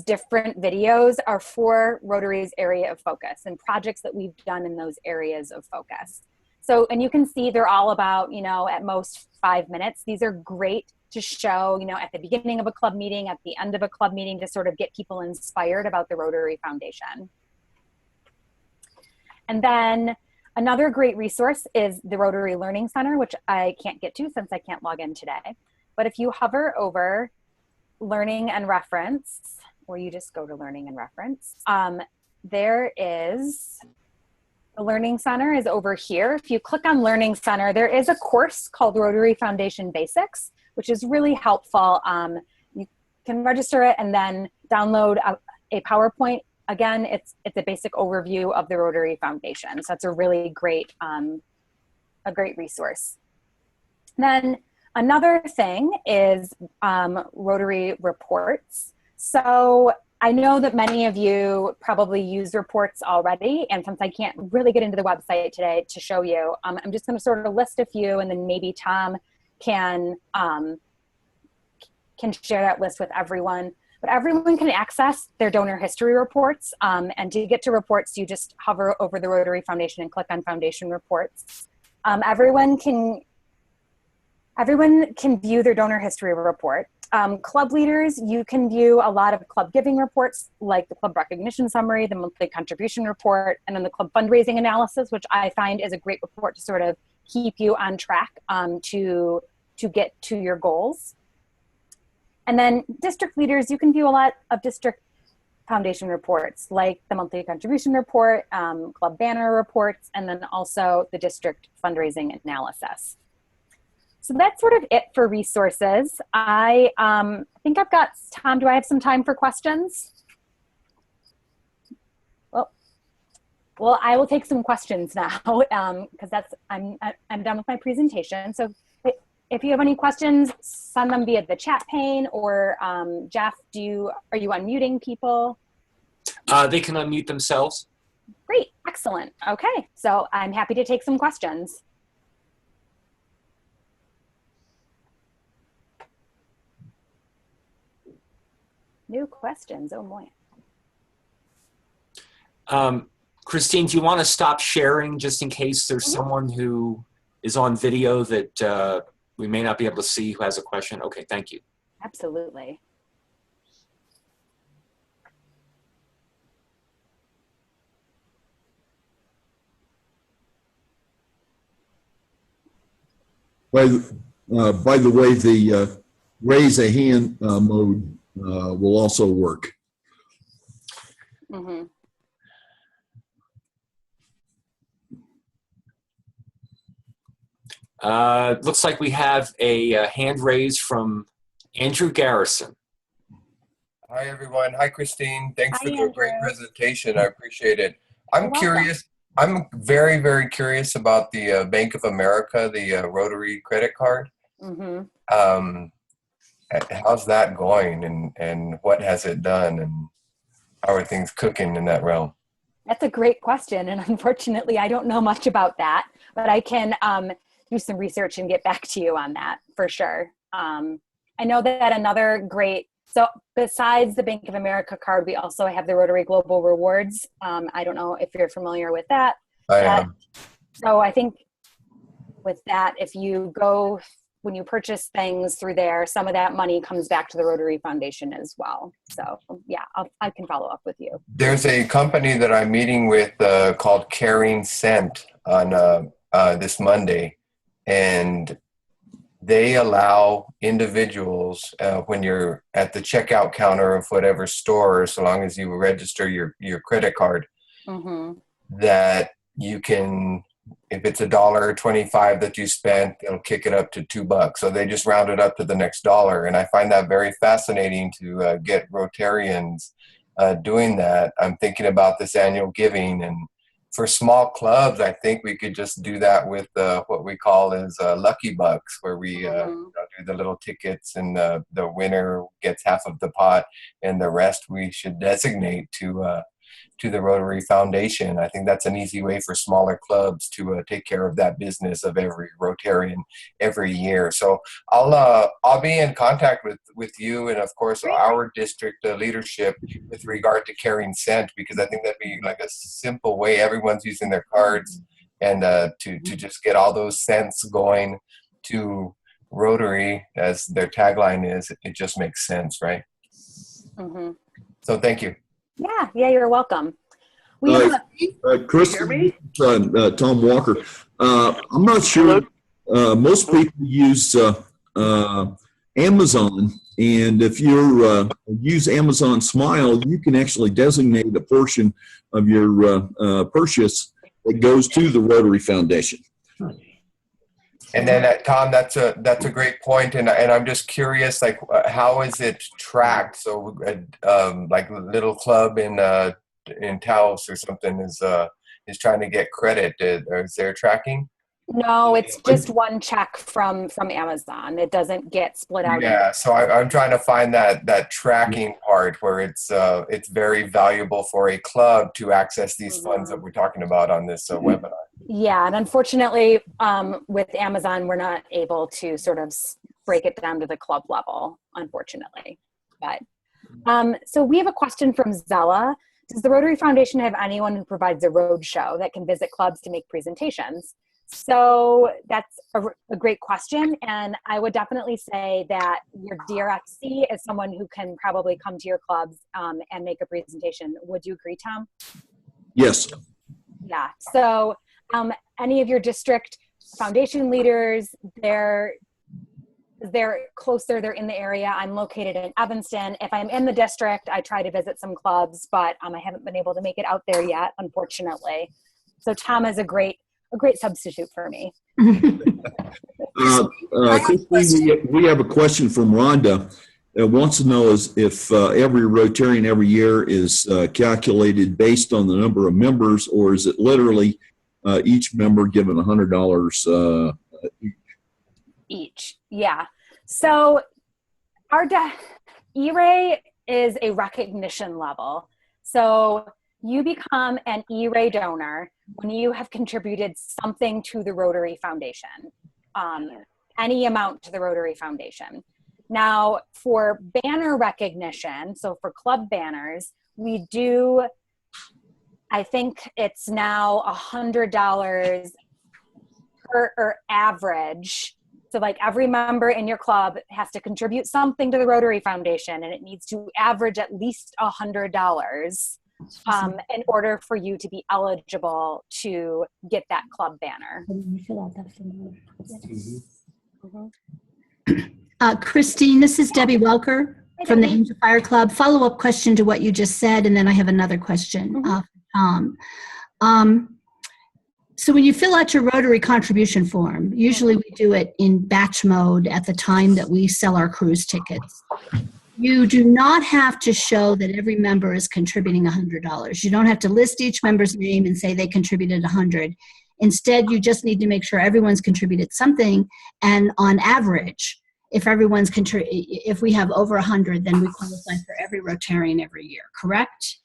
different videos are for Rotary's area of focus and projects that we've done in those areas of focus. So, and you can see they're all about, you know, at most 5 minutes. These are great to show, you know, at the beginning of a club meeting, at the end of a club meeting, to sort of get people inspired about the Rotary Foundation. And then another great resource is the Rotary Learning Center, which I can't get to since I can't log in today. But if you hover over Learning and Reference, or you just go to Learning and Reference, there is... The Learning Center is over here. If you click on Learning Center, there is a course called Rotary Foundation Basics, which is really helpful. You can register it and then download a PowerPoint. Again, it's a basic overview of the Rotary Foundation. So that's a really great, a great resource. Then another thing is Rotary Reports. So I know that many of you probably use reports already, and since I can't really get into the website today to show you, I'm just going to sort of list a few, and then maybe Tom can share that list with everyone. But everyone can access their donor history reports, and to get to reports, you just hover over the Rotary Foundation and click on Foundation Reports. Everyone can view their donor history report. Club leaders, you can view a lot of club giving reports like the club recognition summary, the monthly contribution report, and then the club fundraising analysis, which I find is a great report to sort of keep you on track to get to your goals. And then district leaders, you can view a lot of district foundation reports like the monthly contribution report, club banner reports, and then also the district fundraising analysis. So that's sort of it for resources. I think I've got, Tom, do I have some time for questions? Well, I will take some questions now because I'm done with my presentation. So if you have any questions, send them via the chat pane, or Jeff, are you unmuting people? They can unmute themselves. Great, excellent. Okay, so I'm happy to take some questions. New questions, oh boy. Christine, do you want to stop sharing just in case there's someone who is on video that we may not be able to see who has a question? Okay, thank you. Absolutely. By the way, the raise a hand mode will also work. Mm-hmm. Looks like we have a hand raised from Andrew Garrison. Hi, everyone. Hi, Christine. Thanks Hi, for the great Andrew. presentation. I appreciate it. I'm You're curious. I'm very, very curious about the Bank of America, the Rotary credit card. Mm-hmm. How's that going, and what has it done, and how are things cooking in that realm? That's a great question, and unfortunately, I don't know much about that, but I can do some research and get back to you on that for sure. I know that another great, so besides the Bank of America card, we also have the Rotary Global Rewards. I don't know if you're familiar with that. I am. So I think with that, if you go, when you purchase things through there, some of that money comes back to the Rotary Foundation as well. So yeah, I can follow up with you. There's a company that I'm meeting with called Caring Scent on this Monday, and they allow individuals when you're at the checkout counter of whatever store, so long as you register your credit card, that you can, if it's $1.25 that you spent, they'll kick it up to $2. So they just round it up to the next dollar. And I find that very fascinating to get Rotarians doing that. I'm thinking about this annual giving, and for small clubs, I think we could just do that with what we call as Lucky Bucks, where we do the little tickets, and the winner gets half of the pot, and the rest we should designate to the Rotary Foundation. I think that's an easy way for smaller clubs to take care of that business of every Rotarian every year. So I'll be in contact with you, and of course our district leadership with regard to Caring Scent, because I think that'd be like a simple way everyone's using their cards, and to just get all those cents going to Rotary, as their tagline is. It just makes sense, right? So thank you. Yeah, you're welcome. Chris, Tom Walker. I'm not sure. Most people use Amazon, and if you use Amazon Smile, you can actually designate a portion of your purchase that goes to the Rotary Foundation. And then, Tom, that's a great point, and I'm just curious, like, how is it tracked? So, like, Little Club in Taos or something is trying to get credit. Is there tracking? No, it's just one check from Amazon. It doesn't get split out. Yeah, so I'm trying to find that tracking part where it's very valuable for a club to access these funds that we're talking about on this webinar. Yeah, and unfortunately, with Amazon, we're not able to sort of break it down to the club level, unfortunately. But so we have a question from Zella. Does the Rotary Foundation have anyone who provides a road show that can visit clubs to make presentations? So that's a great question, and I would definitely say that your DRFC is someone who can probably come to your clubs and make a presentation. Would you agree, Tom? Yes. Yeah, so any of your district foundation leaders, they're closer, they're in the area. I'm located in Evanston. If I'm in the district, I try to visit some clubs, but I haven't been able to make it out there yet, unfortunately. So Tom is a great substitute for me. Christine, we have a question from Rhonda. Wants to know if every Rotarian every year is calculated based on the number of members, or is it literally each member given $100 each? Yeah. So our E-Ray is a recognition level. So you become an E-Ray donor when you have contributed something to the Rotary Foundation, any amount to the Rotary Foundation. Now, for banner recognition, so for club banners, we do, I think it's now $100 per average. So like every member in your club has to contribute something to the Rotary Foundation, and it needs to average at least $100 in order for you to be eligible to get that club banner. Christine, this is Debbie Welker from the Angel Fire Club. Follow-up question to what you just said, and then I have another question for Tom. So when you fill out your Rotary contribution form, usually we do it in batch mode at the time that we sell our cruise tickets. You do not have to show that every member is contributing $100. You don't have to list each member's name and say they contributed $100. Instead, you just need to make sure everyone's contributed something, and on average, if we have over 100, then we qualify for every Rotarian every year, correct?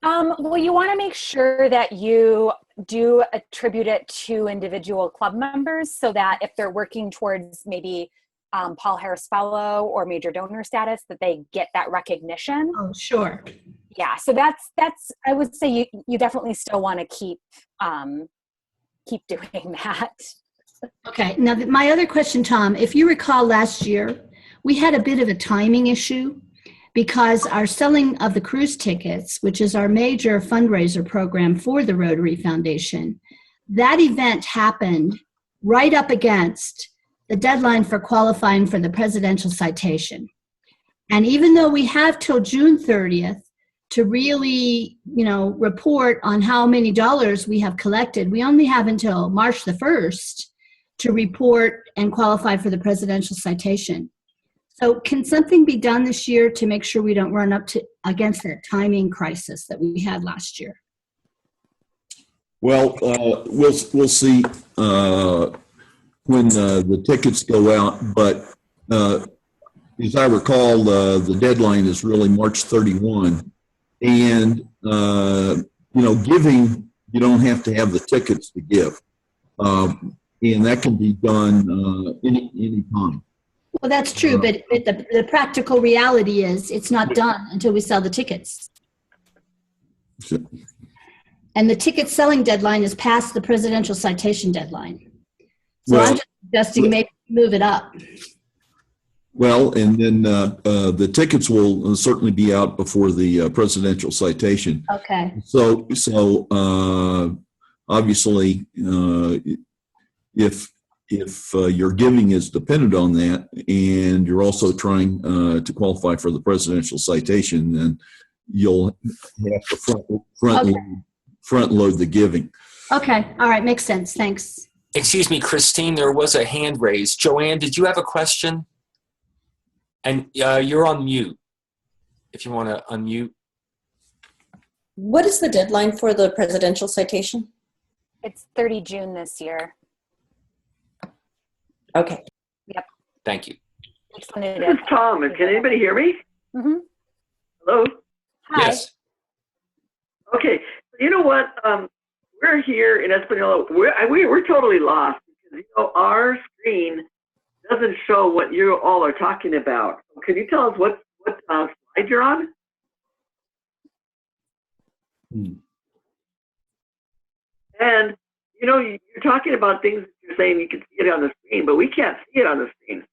Well, you want to make sure that you do attribute it to individual club members, so that if they're working towards maybe Paul Harris Fellow or major donor status, that they get that recognition. Oh, sure. Yeah, so that's I would say you definitely still want to keep doing that. Okay, now my other question, Tom, if you recall last year, we had a bit of a timing issue because our selling of the cruise tickets, which is our major fundraiser program for the Rotary Foundation, that event happened right up against the deadline for qualifying for the presidential citation. And even though we have till June 30th to really, report on how many dollars we have collected, we only have until March the 1st to report and qualify for the presidential citation. So can something be done this year to make sure we don't run up against that timing crisis that we had last year? Well, we'll see when the tickets go out, but as I recall, the deadline is really March 31, and giving, you don't have to have the tickets to give, and that can be done any time. Well, that's true, but the practical reality is it's not done until we sell the tickets. Sure. And the ticket selling deadline is past the presidential citation deadline. So I'm just suggesting maybe move it up. Well, and then the tickets will certainly be out before the presidential citation. Okay. So obviously, if your giving is dependent on that, and you're also trying to qualify for the presidential citation, then you'll have to front load the giving. Okay. All right. Makes sense. Thanks. Excuse me, Christine, there was a hand raised. Joanne, did you have a question? And you're on mute, if you want to unmute. What is the deadline for the presidential citation? It's 30 June this year. Okay. Yep. Thank you. This is Tom. Can anybody hear me? Mm-hmm. Hello? Hi. Yes. Okay. You know what? We're here in Espanola. We're totally lost because, our screen doesn't show what you all are talking about. Can you tell us what slide you're on? And, you're talking about things that you're saying you can see it on the screen, but we can't see it on the screen.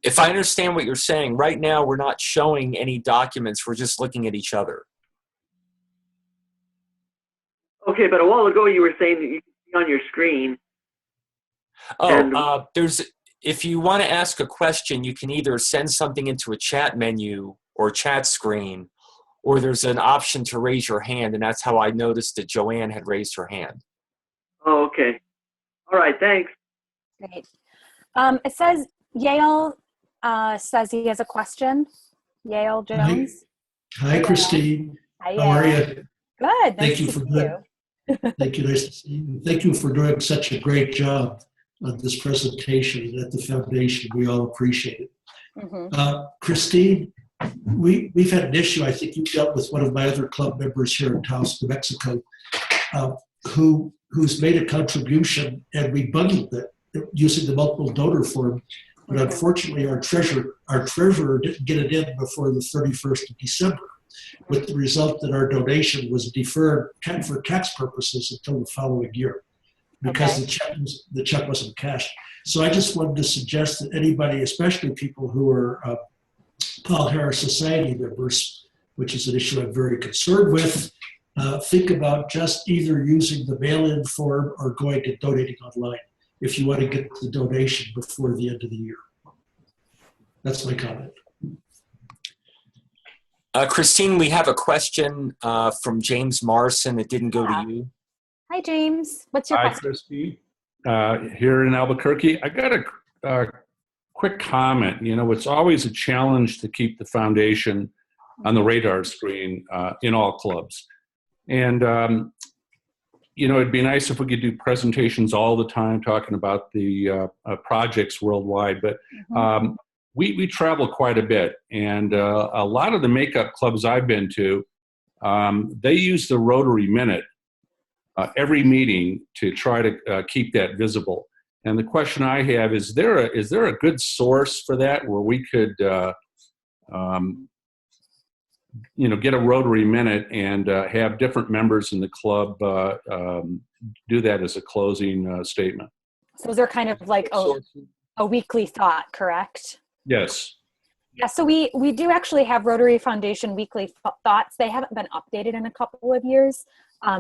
If I understand what you're saying, right now we're not showing any documents. We're just looking at each other. Okay, but a while ago you were saying that you can see on your screen. If you want to ask a question, you can either send something into a chat menu or chat screen, or there's an option to raise your hand, and that's how I noticed that Joanne had raised her hand. Oh, okay. All right, thanks. Great. It says Yale says he has a question. Yale Jones. Hi, Christine. Hi, How are Yale. you? Good. Thank you for doing. Thank you. Nice to see you. Thank you for doing such a great job on this presentation at the foundation. We all appreciate it. Mm-hmm. Christine, we've had an issue. I think you dealt with one of my other club members here in Taos, New Mexico, who's made a contribution, and we bundled it using the multiple donor form. But unfortunately, our treasurer didn't get it in before the 31st of December, with the result that our donation was deferred for tax purposes until the following year, because the check wasn't cashed. So I just wanted to suggest that anybody, especially people who are Paul Harris Society members, which is an issue I'm very concerned with, think about just either using the mail-in form or going to donating online if you want to get the donation before the end of the year. That's my comment. Christine, we have a question from James Morrison that didn't go to you. Hi, James. What's your question? Hi, Christine. Here in Albuquerque, I got a quick comment. It's always a challenge to keep the foundation on the radar screen in all clubs. And, it'd be nice if we could do presentations all the time talking about the projects worldwide. But we travel quite a bit. And a lot of the makeup clubs I've been to, they use the Rotary Minute every meeting to try to keep that visible. And the question I have is there a good source for that where we could get a Rotary Minute and have different members in the club do that as a closing statement? So they're kind of like a weekly thought, correct? Yes. Yeah, so we do actually have Rotary Foundation weekly thoughts. They haven't been updated in a couple of years.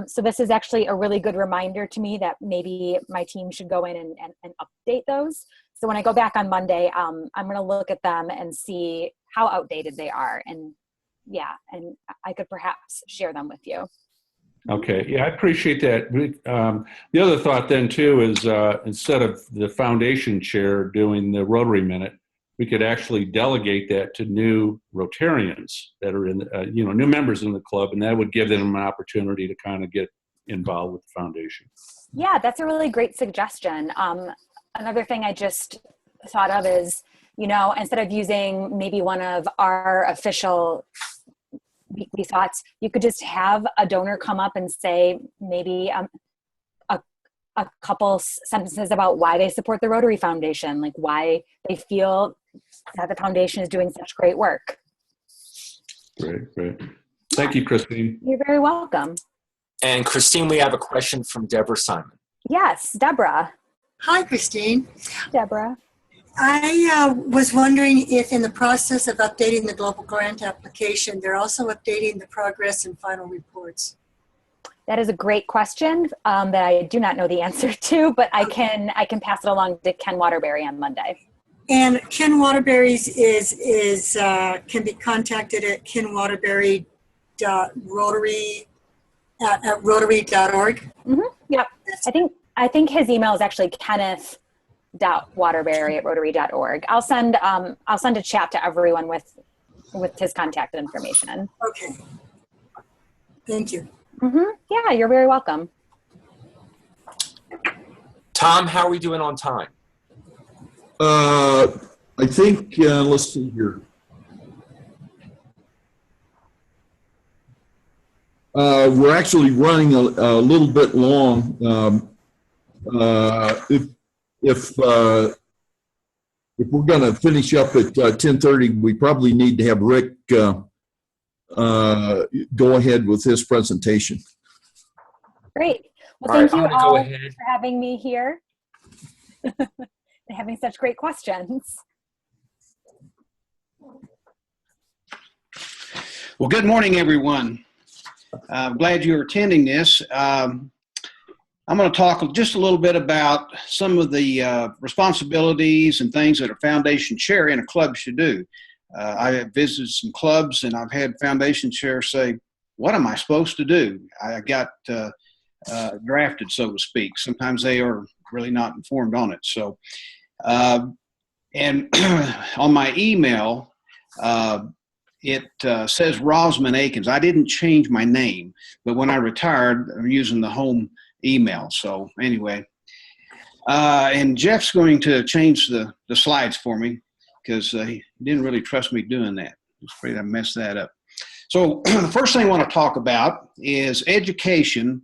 So this is actually a really good reminder to me that maybe my team should go in and update those. So when I go back on Monday, I'm going to look at them and see how outdated they are. And I could perhaps share them with you. Okay, yeah, I appreciate that. The other thought then too is instead of the foundation chair doing the Rotary Minute, we could actually delegate that to new Rotarians that are in, new members in the club, and that would give them an opportunity to kind of get involved with the foundation. Yeah, that's a really great suggestion. Another thing I just thought of is, instead of using maybe one of our official weekly thoughts, you could just have a donor come up and say maybe a couple sentences about why they support the Rotary Foundation, like why they feel that the foundation is doing such great work. Great. Thank you, Christine. You're very welcome. And Christine, we have a question from Deborah Simon. Yes, Deborah. Hi, Christine. Deborah. I was wondering if in the process of updating the global grant application, they're also updating the progress and final reports. That is a great question that I do not know the answer to, but I can pass it along to Ken Waterbury on Monday. And Ken Waterbury's is can be contacted at kenwaterbury.rotary@rotary.org. Mm-hmm. Yep. I think his email is actually kenneth.waterbury@rotary.org. I'll send a chat to everyone with his contact information. Okay. Thank you. Yeah, you're very welcome. Tom, how are we doing on time? I think, let's see here. We're actually running a little bit long. If we're going to finish up at 10:30, we probably need to have Rick go ahead with his presentation. Great. Well, All right, thank you I'm gonna go all ahead. for having me here and having such great questions. Well, good morning, everyone. I'm glad you're attending this. I'm going to talk just a little bit about some of the responsibilities and things that a foundation chair in a club should do. I have visited some clubs and I've had foundation chairs say, what am I supposed to do? I got drafted, so to speak. Sometimes they are really not informed on it. So, and on my email, it says Rosman Akins. I didn't change my name, but when I retired, I'm using the home email. So anyway, and Jeff's going to change the slides for me because he didn't really trust me doing that. I'm afraid I messed that up. So the first thing I want to talk about is education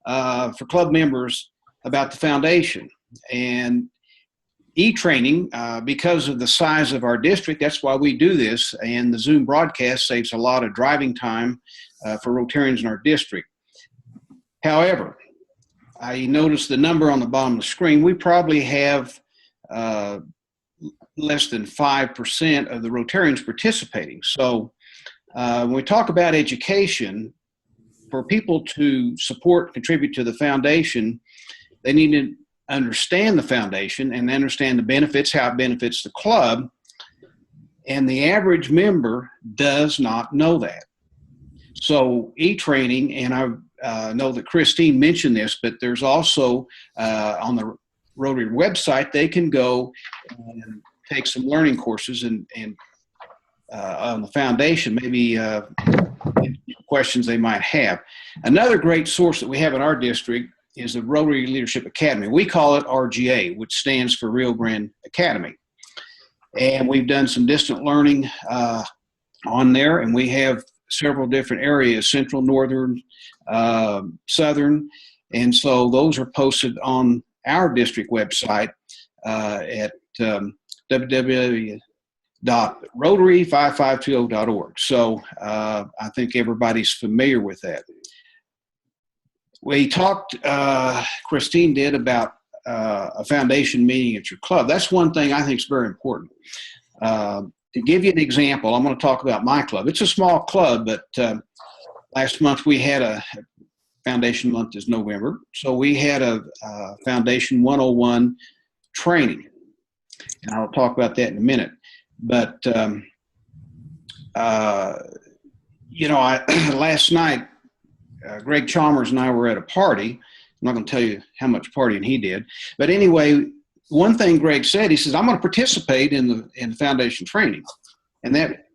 for club members about the foundation. And eTraining, because of the size of our district, that's why we do this, and the Zoom broadcast saves a lot of driving time for Rotarians in our district. However, I noticed the number on the bottom of the screen. We probably have less than 5% of the Rotarians participating. So when we talk about education, for people to support, contribute to the foundation, they need to understand the foundation and understand the benefits, how it benefits the club. And the average member does not know that. So eTraining, and I know that Christine mentioned this, but there's also on the Rotary website, they can go and take some learning courses and on the foundation, maybe questions they might have. Another great source that we have in our district is the Rotary Leadership Academy. We call it RGA, which stands for Rio Grande Academy. And we've done some distant learning on there, and we have several different areas, central, northern, southern, and so those are posted on our district website at www.rotary5520.org. So I think everybody's familiar with that. We talked, Christine did, about a foundation meeting at your club. That's one thing I think is very important. To give you an example, I'm going to talk about my club. It's a small club, but last month we had a foundation month is November. So we had a Foundation 101 training. And I'll talk about that in a minute. But, you know, last night, Greg Chalmers and I were at a party. I'm not going to tell you how much partying he did. But anyway, one thing Greg said, he says, I'm going to participate in the foundation training. And that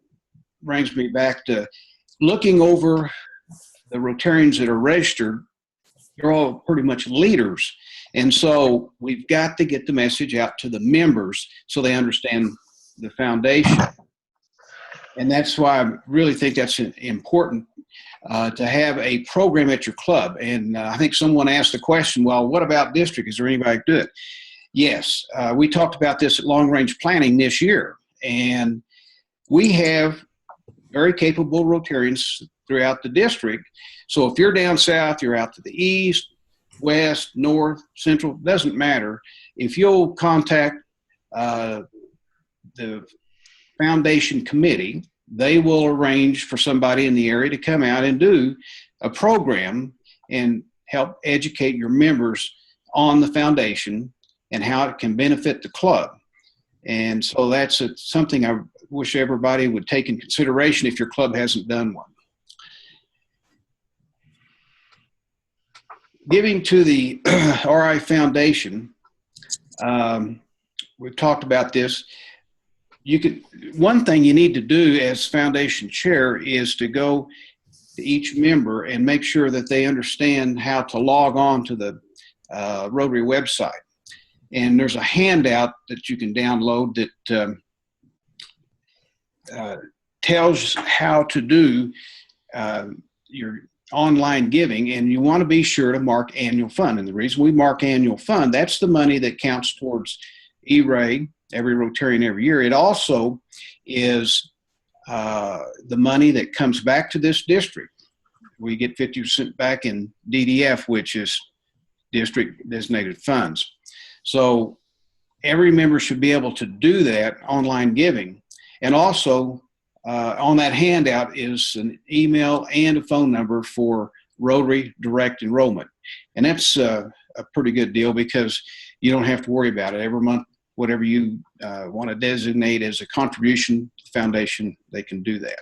brings me back to looking over the Rotarians that are registered. They're all pretty much leaders. And so we've got to get the message out to the members so they understand the foundation. And that's why I really think that's important to have a program at your club. And I think someone asked the question, well, what about district? Is there anybody who can do it? Yes, we talked about this at long range planning this year. And we have very capable Rotarians throughout the district. So if you're down south, you're out to the east, west, north, central, doesn't matter. If you'll contact the foundation committee, they will arrange for somebody in the area to come out and do a program and help educate your members on the foundation and how it can benefit the club. And so that's something I wish everybody would take in consideration if your club hasn't done one. Giving to the RI Foundation, we've talked about this. One thing you need to do as foundation chair is to go to each member and make sure that they understand how to log on to the Rotary website. And there's a handout that you can download that tells how to do your online giving, and you want to be sure to mark annual fund. And the reason we mark annual fund, that's the money that counts towards E-Ray, every Rotarian every year. It also is the money that comes back to this district. We get 50% back in DDF, which is district designated funds. So every member should be able to do that online giving. And also on that handout is an email and a phone number for Rotary Direct Enrollment. And that's a pretty good deal because you don't have to worry about it. Every month, whatever you want to designate as a contribution to the foundation, they can do that.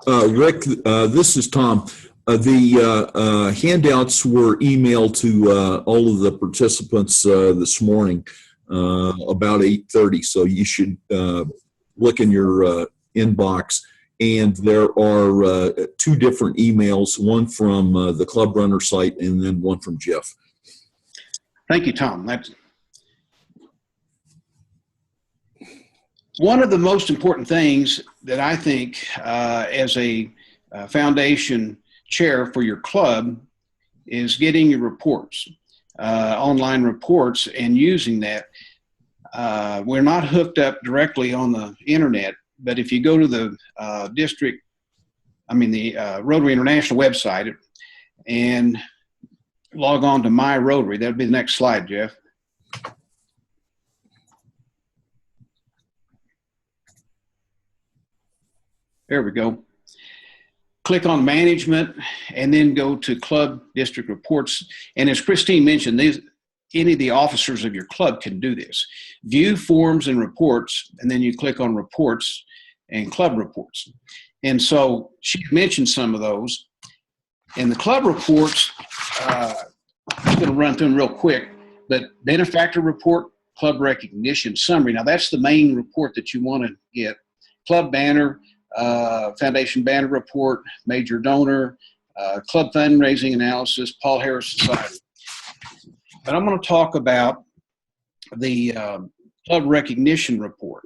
Rick, this is Tom. The handouts were emailed to all of the participants this morning about 8:30, so you should look in your inbox. And there are 2 different emails, one from the Club Runner site and then one from Jeff. Thank you, Tom. That's one of the most important things that I think as a foundation chair for your club is getting your reports, online reports, and using that. We're not hooked up directly on the internet, but if you go to the Rotary International website and log on to My Rotary, that'll be the next slide, Jeff. There we go. Click on management and then go to club district reports. And as Christine mentioned, any of the officers of your club can do this. View forms and reports, and then you click on reports and club reports. And so she mentioned some of those. And the club reports, I'm going to run through them real quick, but benefactor report, club recognition summary. Now that's the main report that you want to get. Club banner, foundation banner report, major donor, club fundraising analysis, Paul Harris Society. But I'm going to talk about the club recognition report.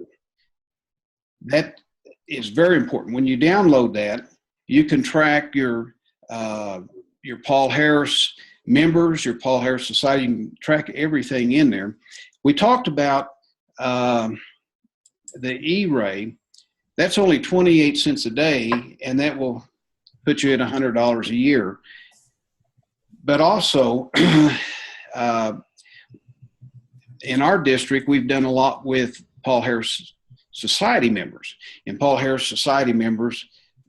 That is very important. When you download that, you can track your Paul Harris members, your Paul Harris Society. You can track everything in there. We talked about the E-Ray. That's only 28 cents a day, and that will put you at $100 a year. But also, in our district, we've done a lot with Paul Harris Society members. And Paul Harris Society members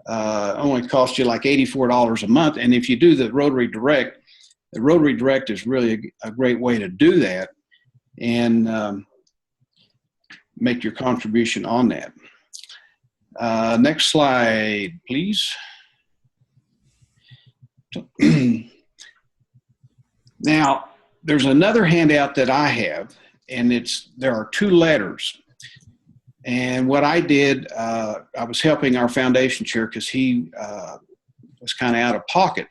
only cost you like $84 a month. And if you do the Rotary Direct is really a great way to do that and make your contribution on that. Next slide, please. Now, there's another handout that I have, and there are 2 letters. And what I did, I was helping our foundation chair because he was kind of out of pocket.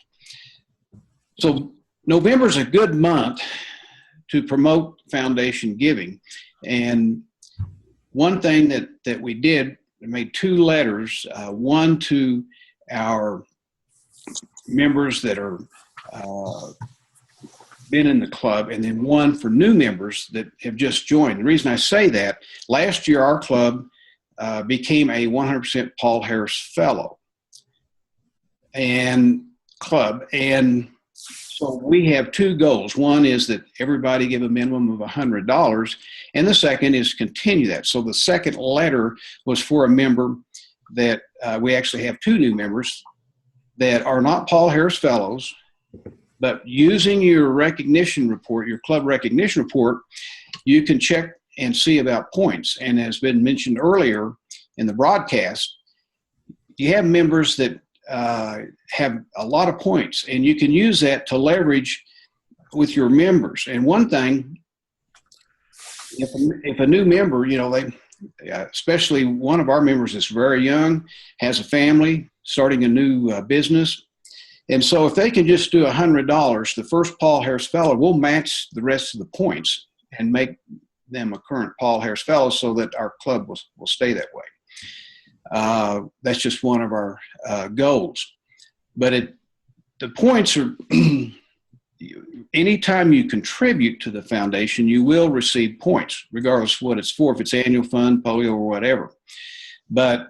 So November is a good month to promote foundation giving. And one thing that we did, we made 2 letters, one to our members that are been in the club, and then one for new members that have just joined. The reason I say that, last year our club became a 100% Paul Harris Fellow and club. And so we have 2 goals. One is that everybody give a minimum of $100, and the second is continue that. So the second letter was for a member that we actually have 2 new members that are not Paul Harris Fellows, but using your recognition report, your club recognition report, you can check and see about points. And as been mentioned earlier in the broadcast, you have members that have a lot of points, and you can use that to leverage with your members. And one thing, if a new member, especially one of our members that's very young, has a family, starting a new business, And so if they can just do $100, the first Paul Harris Fellow will match the rest of the points and make them a current Paul Harris Fellow so that our club will stay that way. That's just one of our goals. But the points are, anytime you contribute to the foundation, you will receive points, regardless of what it's for, if it's annual fund, polio, or whatever. But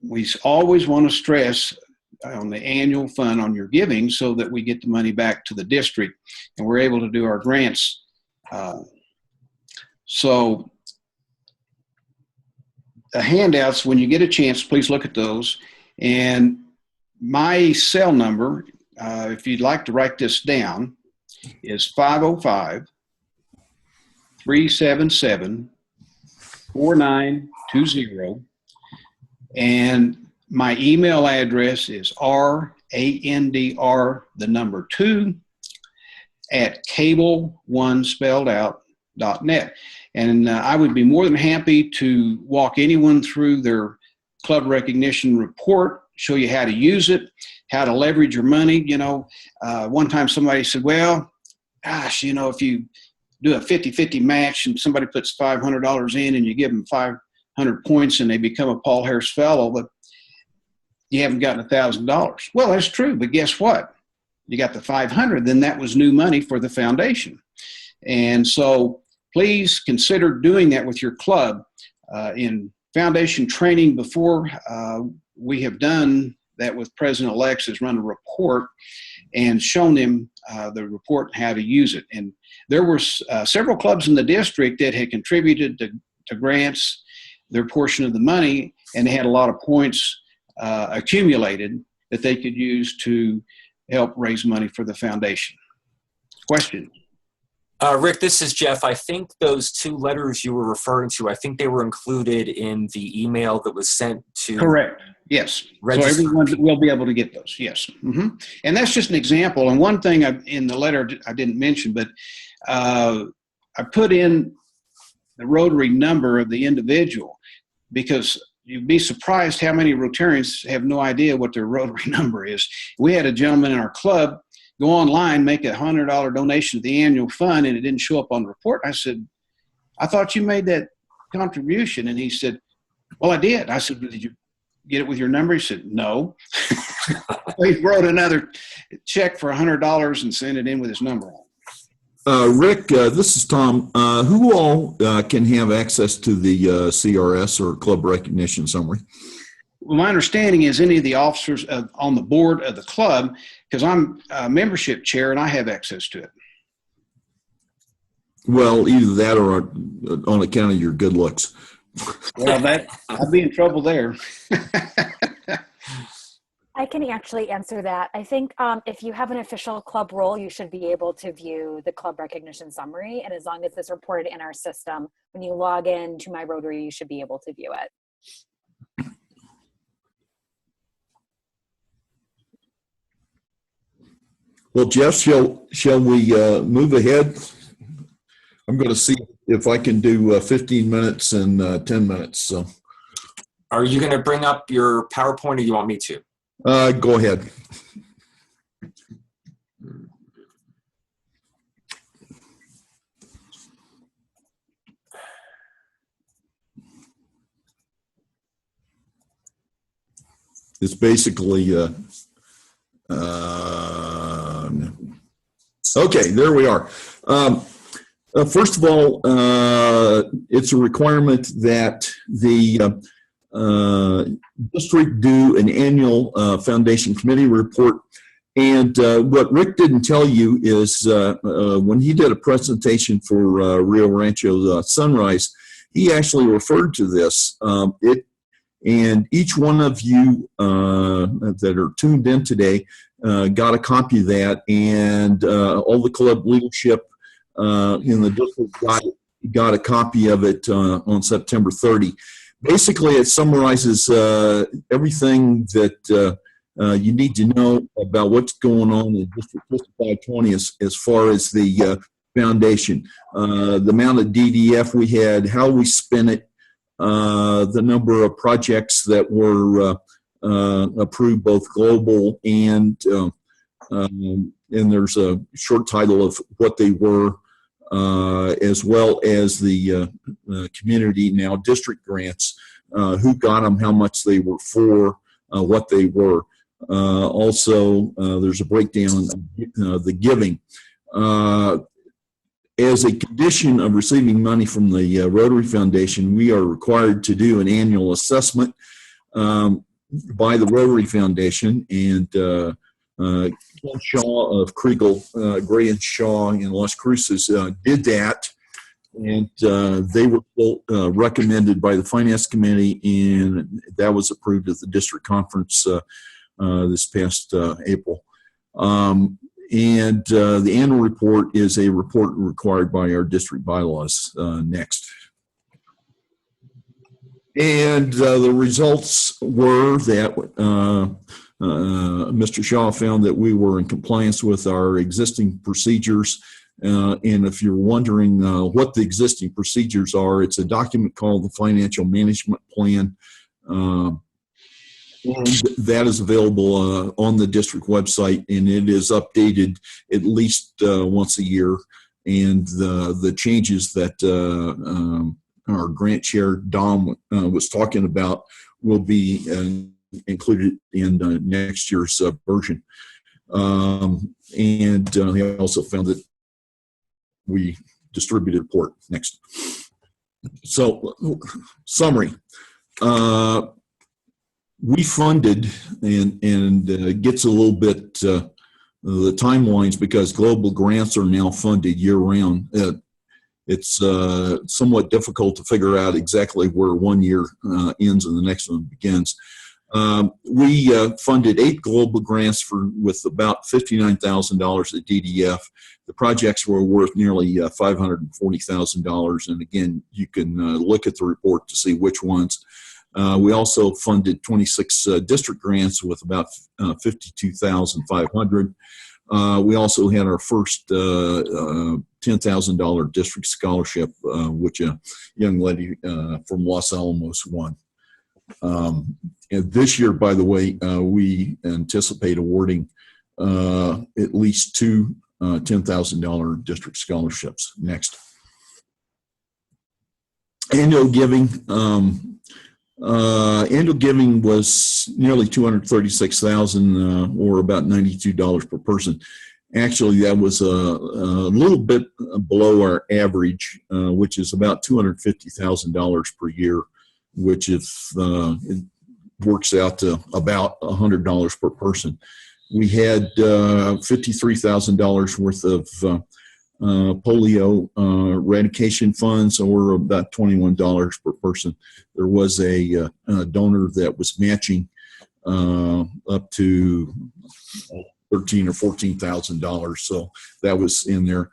we always want to stress on the annual fund on your giving so that we get the money back to the district and we're able to do our grants. So the handouts, when you get a chance, please look at those. And my cell number, if you'd like to write this down, is 505-377-4920. And my email address is RANDR2 at cable1spelledout.net. And I would be more than happy to walk anyone through their club recognition report, show you how to use it, how to leverage your money. You know, one time somebody said, well, gosh, you know, if you do a 50-50 match and somebody puts $500 in and you give them 500 points and they become a Paul Harris Fellow, but you haven't gotten $1,000. Well, that's true, but guess what? You got the 500, then that was new money for the foundation. And so please consider doing that with your club. In foundation training before, we have done that with President-elects, has run a report and shown them the report and how to use it. And there were several clubs in the district that had contributed to grants, their portion of the money, and they had a lot of points accumulated that they could use to help raise money for the foundation. Question? Rick, this is Jeff. I think those two letters you were referring to, I think they were included in the email that was sent to. Correct. Yes. So everyone will be able to get those. Yes. Mm-hmm. And that's just an example. And one thing in the letter I didn't mention, but I put in the Rotary number of the individual, because you'd be surprised how many Rotarians have no idea what their Rotary number is. We had a gentleman in our club go online, make a $100 donation to the annual fund, and it didn't show up on the report. I said, I thought you made that contribution. And he said, well, I did. I said, did you get it with your number? He said, no. He wrote another check for $100 and sent it in with his number on. Rick, this is Tom. Who all can have access to the CRS or Club Recognition Summary? Well, my understanding is any of the officers on the board of the club, because I'm a membership chair and I have access to it. Well, either that or on account of your good looks. Well, I'd be in trouble there. I can actually answer that. I think if you have an official club role, you should be able to view the club recognition summary. And as long as it's reported in our system, when you log in to My Rotary, you should be able to view it. Well, Jeff, shall we move ahead? I'm going to see if I can do 15 minutes and 10 minutes. So, are you going to bring up your PowerPoint, or you want me to? Go ahead. It's basically okay, there we are. First of all, it's a requirement that the district do an annual foundation committee report. And what Rick didn't tell you is when he did a presentation for Rio Rancho Sunrise, he actually referred to this. And each one of you that are tuned in today got a copy of that, and all the club leadership in the district got a copy of it on September 30. Basically, it summarizes everything that you need to know about what's going on in District 5520 as far as the foundation, the amount of DDF we had, how we spent it, the number of projects that were approved both global and there's a short title of what they were, as well as the community now district grants, who got them, how much they were for, what they were. Also, there's a breakdown of the giving. As a condition of receiving money from the Rotary Foundation, we are required to do an annual assessment by the Rotary Foundation, and Ken Shaw of Kriegel, Gray and Shaw in Las Cruces did that, and they were recommended by the Finance Committee, and that was approved at the district conference this past April. And the annual report is a report required by our district bylaws. Next. And the results were that Mr. Shaw found that we were in compliance with our existing procedures. And if you're wondering what the existing procedures are, it's a document called the Financial Management Plan. And that is available on the district website, and it is updated at least once a year. And the changes that our grant chair, Dom, was talking about will be included in next year's version. And he also found that we distributed a report. Next. So, summary. We funded, and gets a little bit the timelines, because global grants are now funded year-round. It's somewhat difficult to figure out exactly where one year ends and the next one begins. We funded 8 global grants with about $59,000 at DDF. The projects were worth nearly $540,000, and again, you can look at the report to see which ones. We also funded 26 district grants with about $52,500. We also had our first $10,000 district scholarship, which a young lady from Los Alamos won. And this year, by the way, we anticipate awarding at least 2 $10,000 district scholarships. Next. Annual giving. Annual giving was nearly $236,000, or about $92 per person. Actually, that was a little bit below our average, which is about $250,000 per year, which it works out to about $100 per person. We had $53,000 worth of polio eradication funds, or about $21 per person. There was a donor that was matching up to $13,000 or $14,000, so that was in there.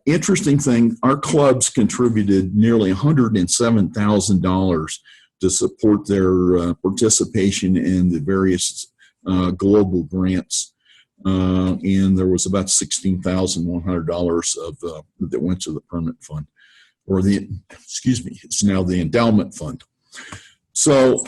Interesting thing, our clubs contributed nearly $107,000 to support their participation in the various global grants. And there was about $16,100 of that went to the permanent fund, or it's now the endowment fund. So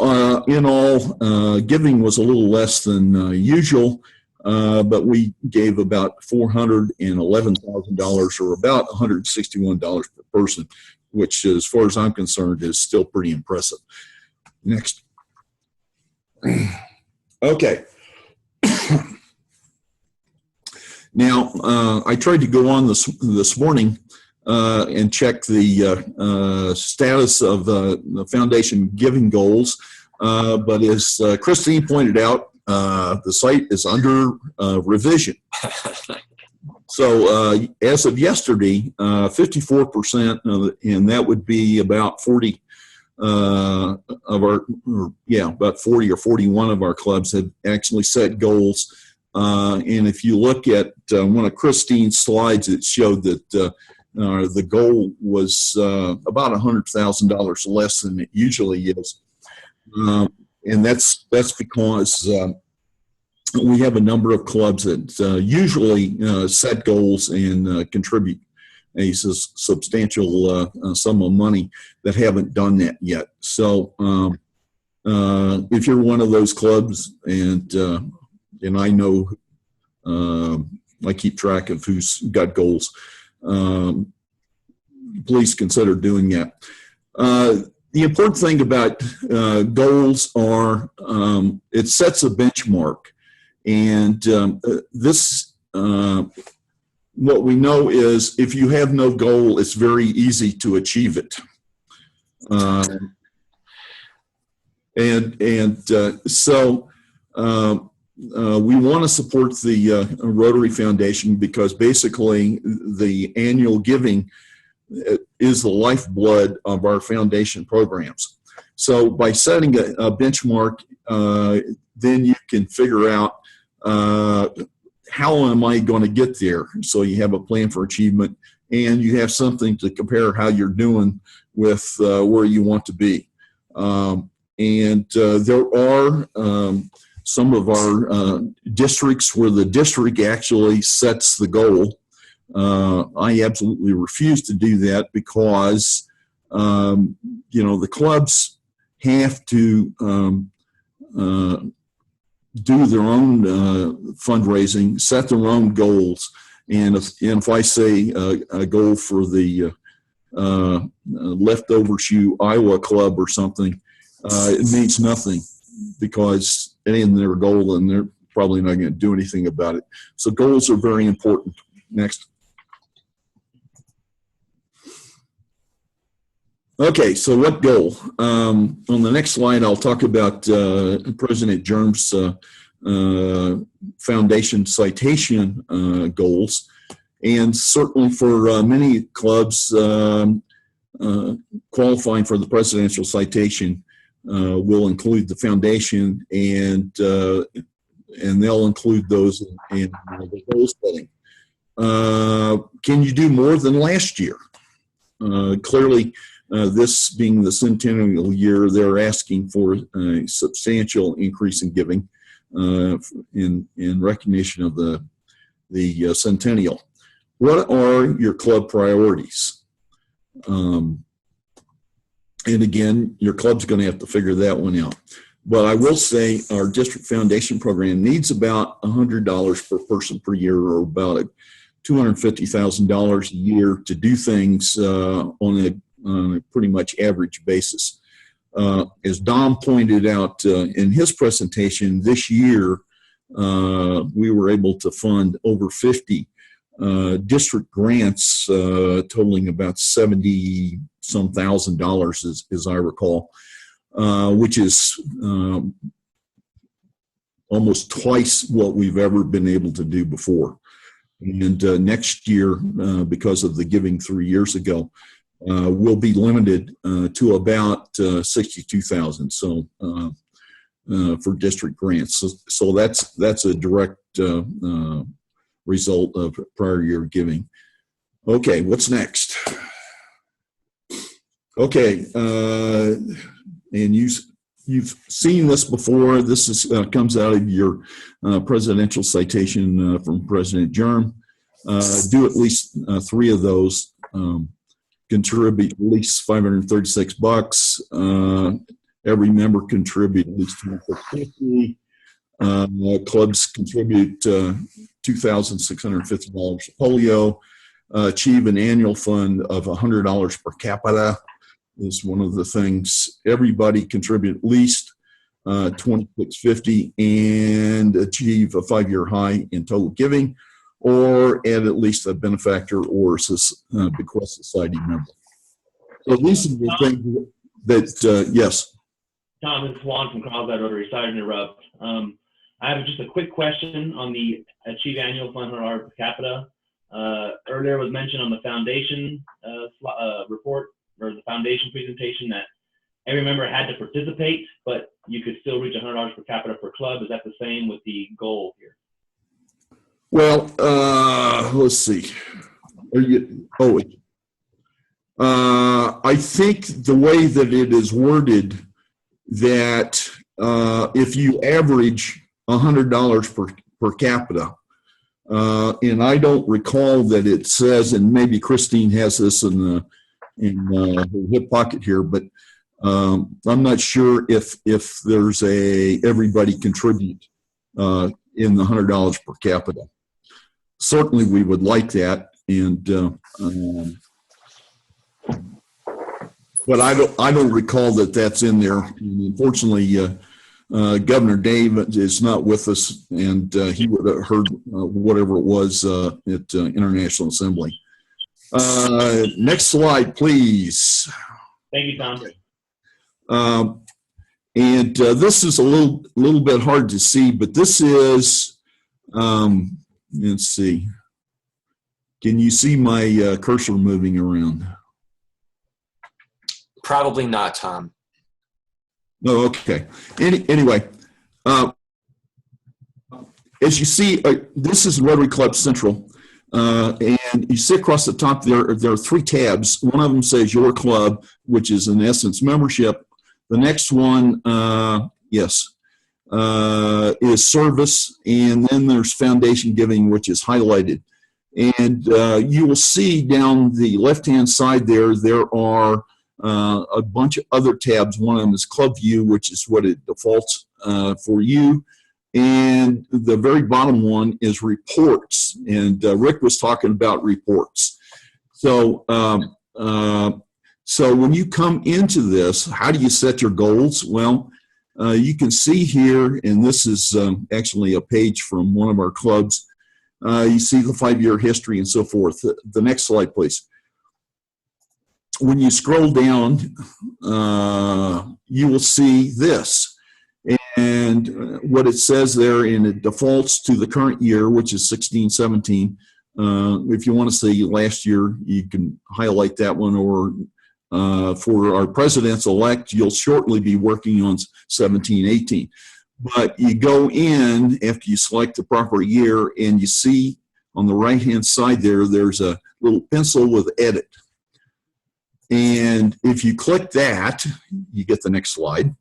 in all, giving was a little less than usual, but we gave about $411,000, or about $161 per person, which, as far as I'm concerned, is still pretty impressive. Next. Okay. Now, I tried to go on this morning and check the status of the foundation giving goals, but as Christine pointed out, the site is under revision. So as of yesterday, 54%, and that would be about 40 of our, about 40 or 41 of our clubs had actually set goals. And if you look at one of Christine's slides, it showed that the goal was about $100,000 less than it usually is. And that's because we have a number of clubs that usually set goals and contribute a substantial sum of money that haven't done that yet. So if you're one of those clubs, and I know I keep track of who's got goals, please consider doing that. The important thing about goals are it sets a benchmark, and what we know is if you have no goal, it's very easy to achieve it. So we want to support the Rotary Foundation because basically the annual giving is the lifeblood of our foundation programs. So by setting a benchmark, then you can figure out how am I going to get there? So you have a plan for achievement, and you have something to compare how you're doing with where you want to be. There are some of our districts where the district actually sets the goal. I absolutely refuse to do that because, the clubs have to do their own fundraising, set their own goals. And if I say a goal for the Leftover Shoe Iowa Club or something, it means nothing because it ain't their goal and they're probably not going to do anything about it. So goals are very important. Next. Okay, so what goal? On the next slide, I'll talk about President Germ's foundation citation goals. And certainly for many clubs, qualifying for the presidential citation will include the foundation, and they'll include those in the goal setting. Can you do more than last year? Clearly, this being the centennial year, they're asking for a substantial increase in giving in recognition of the centennial. What are your club priorities? And again, your club's going to have to figure that one out. But I will say our district foundation program needs about $100 per person per year, or about $250,000 a year to do things on a pretty much average basis. As Dom pointed out in his presentation, this year we were able to fund over 50 district grants totaling about $70-some thousand, as I recall, which is almost twice what we've ever been able to do before. And next year, because of the giving 3 years ago, will be limited to about 62,000. So for district grants, so that's a direct result of prior year giving. Okay, what's next? Okay, and you've seen this before. This is comes out of your presidential citation from President Germ. Do at least 3 of those. Contribute at least $536. Every member contribute at least $250. Clubs contribute $2,650 to polio. Achieve an annual fund of $100 per capita is one of the things. Everybody contribute at least $2,650 and achieve a 5-year high in total giving, or add at least a benefactor or bequest society member. So these are the things that, yes. Tom, it's Juan from Carlsbad Rotary. Sorry to interrupt. I have just a quick question on the Achieve Annual Fund $100 per capita. Earlier was mentioned on the foundation report, or the foundation presentation, that every member had to participate, but you could still reach $100 per capita per club. Is that the same with the goal here? Well, let's see. I think the way that it is worded, that if you average $100 per capita, and I don't recall that it says, and maybe Christine has this in her hip pocket here, but I'm not sure if there's everybody contribute in the $100 per capita. Certainly, we would like that, and but I don't recall that that's in there. And unfortunately, Governor Dave is not with us, and he would have heard whatever it was at International Assembly. Next slide, please. Thank you, Tom. And this is a little bit hard to see, but this is, let's see. Can you see my cursor moving around? Probably not, Tom. No, okay. Anyway, as you see, this is Rotary Club Central. And you see across the top there are 3 tabs. One of them says Your Club, which is in essence membership. The next one, is service, and then there's foundation giving, which is highlighted. And you will see down the left-hand side there are a bunch of other tabs. One of them is Club View, which is what it defaults for you. And the very bottom one is reports. And Rick was talking about reports. So, so when you come into this, how do you set your goals? Well, you can see here, and this is actually a page from one of our clubs. You see the 5-year history and so forth. The next slide, please. When you scroll down, you will see this. And what it says there, and it defaults to the current year, which is 16-17. If you want to see last year, you can highlight that one, or for our presidents-elect, you'll shortly be working on 17-18. But you go in after you select the proper year, and you see on the right-hand side there's a little pencil with edit. And if you click that, you get the next slide.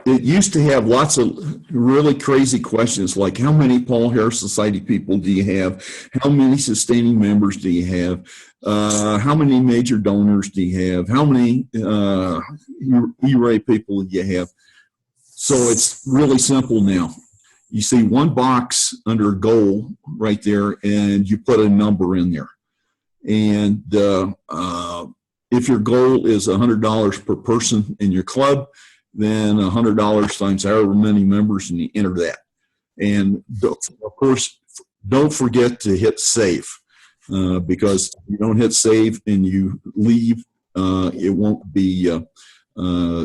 It used to have lots of really crazy questions like, how many Paul Harris Society people do you have? How many sustaining members do you have? How many major donors do you have? How many E-Ray people do you have? So it's really simple now. You see one box under goal right there, and you put a number in there. And if your goal is $100 per person in your club, then $100 times however many members, and you enter that. And of course, don't forget to hit save, because if you don't hit save and you leave, it won't be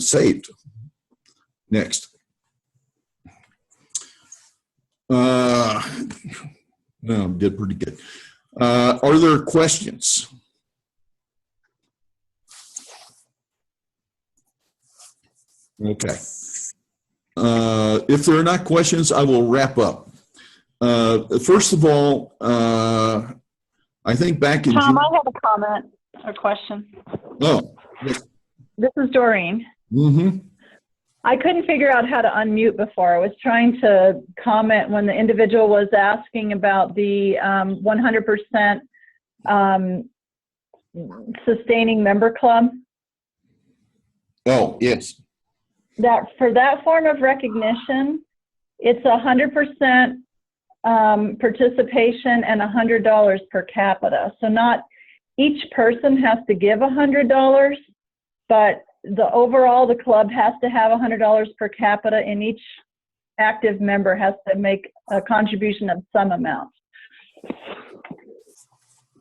saved. Next. No, did pretty good. Are there questions? Okay. If there are not questions, I will wrap up. First of all, I think back in Tom, June. I have a comment or question. Oh. Yes. This is Doreen. Mm-hmm. I couldn't figure out how to unmute before. I was trying to comment when the individual was asking about the 100% sustaining member club. Oh, yes. That for that form of recognition, it's 100% participation and $100 per capita. So not each person has to give $100, but the club has to have $100 per capita, and each active member has to make a contribution of some amount.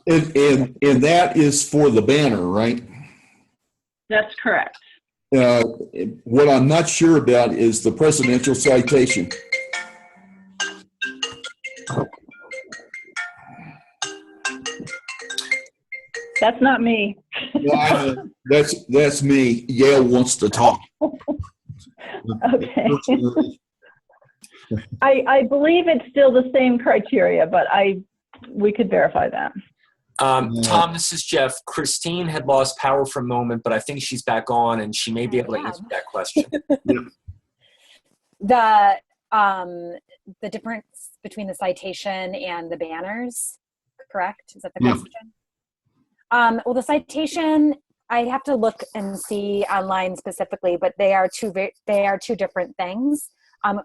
And that is for the banner, right? That's correct. What I'm not sure about is the presidential citation. That's not me. Well, that's me. Yale wants to talk. Okay. I believe it's still the same criteria, but we could verify that. Tom, this is Jeff. Christine had lost power for a moment, but I think she's back on, and she may be able to answer that question. The difference between the citation and the banners, correct? Is that the Yeah. question? Well, the citation, I'd have to look and see online specifically, but they are two different things.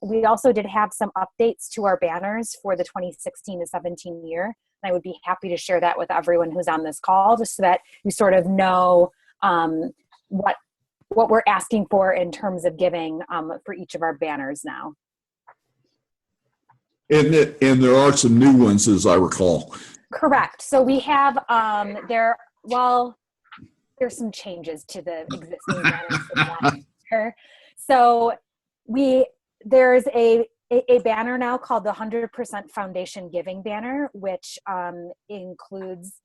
We also did have some updates to our banners for the 2016 to 17 year. And I would be happy to share that with everyone who's on this call, just so that you sort of know what we're asking for in terms of giving for each of our banners now. And there are some new ones, as I recall. Correct. So we have there's some changes to the existing banners from last year. So there's a banner now called the 100% Foundation Giving banner, which includes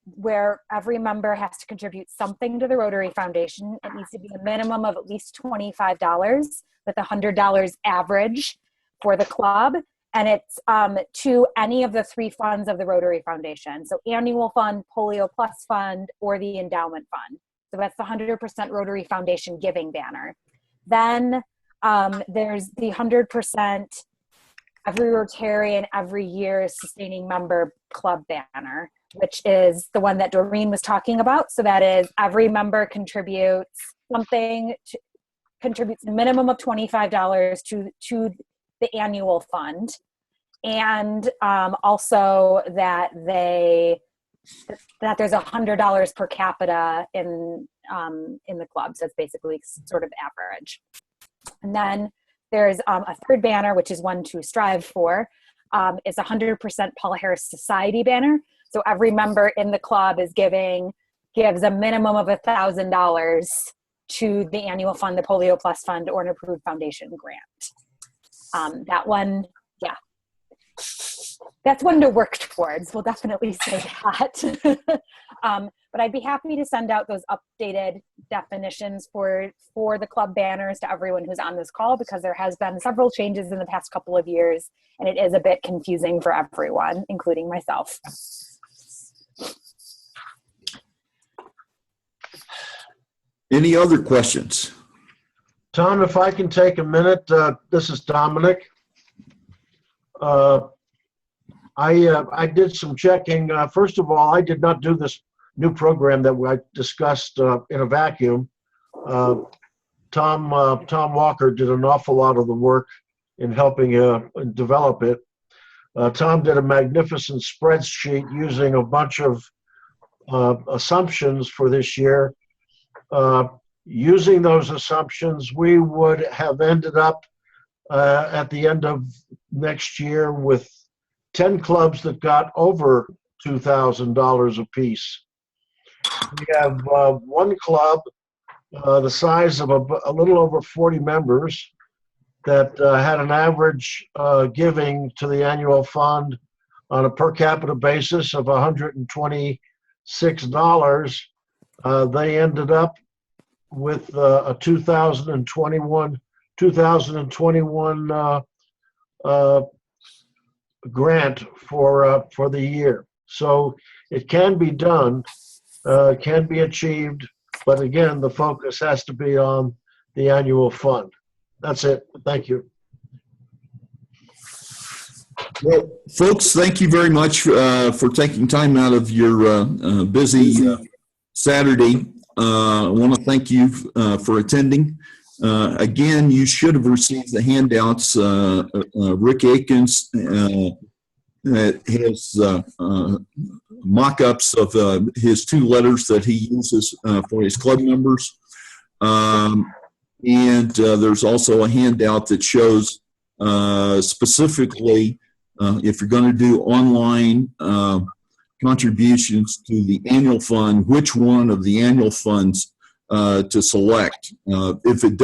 where every member has to contribute something to the Rotary Foundation. It needs to be a minimum of at least $25, with $100 average for the club. And it's to any of the 3 funds of the Rotary Foundation. So annual fund, Polio Plus fund, or the endowment fund. So that's the 100% Rotary Foundation Giving banner. Then there's the 100% every Rotarian every year sustaining member club banner, which is the one that Doreen was talking about. So that is every member contributes contributes a minimum of $25 to the annual fund, and also that there's $100 per capita in the club. So it's basically sort of average. And then there's a third banner, which is one to strive for. It's 100% Paul Harris Society banner. So every member in the club gives a minimum of $1,000 to the annual fund, the Polio Plus fund, or an approved foundation grant. That one, yeah, that's one to work towards. We'll definitely say that. But I'd be happy to send out those updated definitions for the club banners to everyone who's on this call, because there has been several changes in the past couple of years, and it is a bit confusing for everyone, including myself. Any other questions? Tom, if I can take a minute, this is Dominic. I did some checking. First of all, I did not do this new program that I discussed in a vacuum. Tom Walker did an awful lot of the work in helping develop it. Tom did a magnificent spreadsheet using a bunch of assumptions for this year. Using those assumptions, we would have ended up at the end of next year with 10 clubs that got over $2,000 apiece. We have one club the size of a little over 40 members that had an average giving to the annual fund on a per capita basis of $126. They ended up with a 2021 grant for the year. So it can be done, can be achieved, but again, the focus has to be on the annual fund. That's it. Thank you. Well, folks, thank you very much for taking time out of your busy Saturday. I want to thank you for attending. Again, you should have received the handouts. Rick Akins has mock-ups of his 2 letters that he uses for his club members. And there's also a handout that shows specifically if you're going to do online contributions to the annual fund, which one of the annual funds to select. If it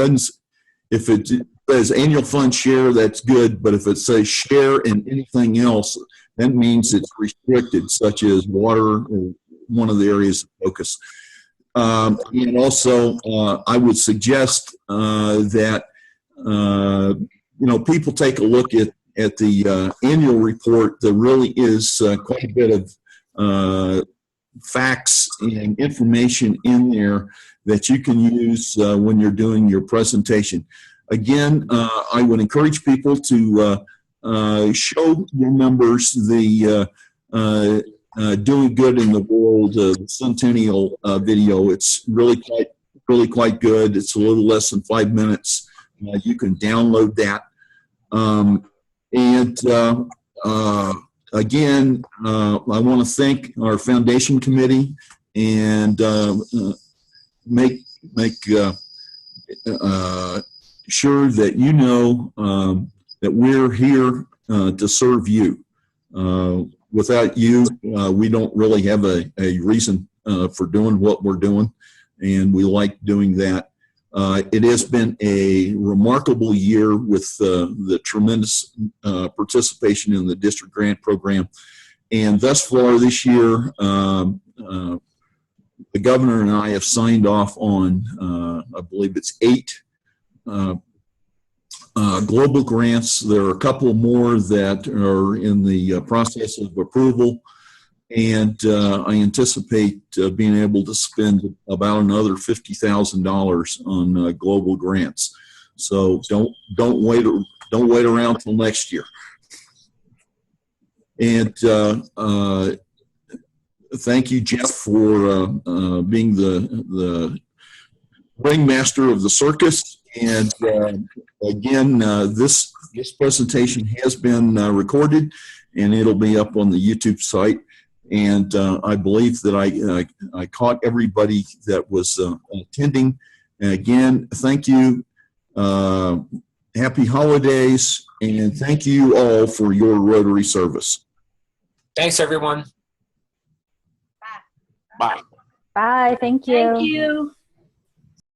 says annual fund share, that's good, but if it says share and anything else, that means it's restricted, such as water or one of the areas of focus. And also, I would suggest that people take a look at the annual report. There really is quite a bit of facts and information in there that you can use when you're doing your presentation. Again, I would encourage people to show your members the doing good in the world, the Centennial video. It's really quite good. It's a little less than 5 minutes. You can download that. Again, I want to thank our foundation committee and make sure that you know that we're here to serve you. Without you, we don't really have a reason for doing what we're doing, and we like doing that. It has been a remarkable year with the tremendous participation in the district grant program. And thus far this year, the governor and I have signed off on, I believe it's 8 global grants. There are a couple more that are in the process of approval. And I anticipate being able to spend about another $50,000 on global grants. So don't wait around till next year. And thank you, Jeff, for being the ringmaster of the circus. And again, this presentation has been recorded, and it'll be up on the YouTube site. And I believe that I caught everybody that was attending. And again, thank you. Happy holidays, and thank you all for your Rotary service. Thanks, everyone. Bye. Bye. Thank you. Thank you.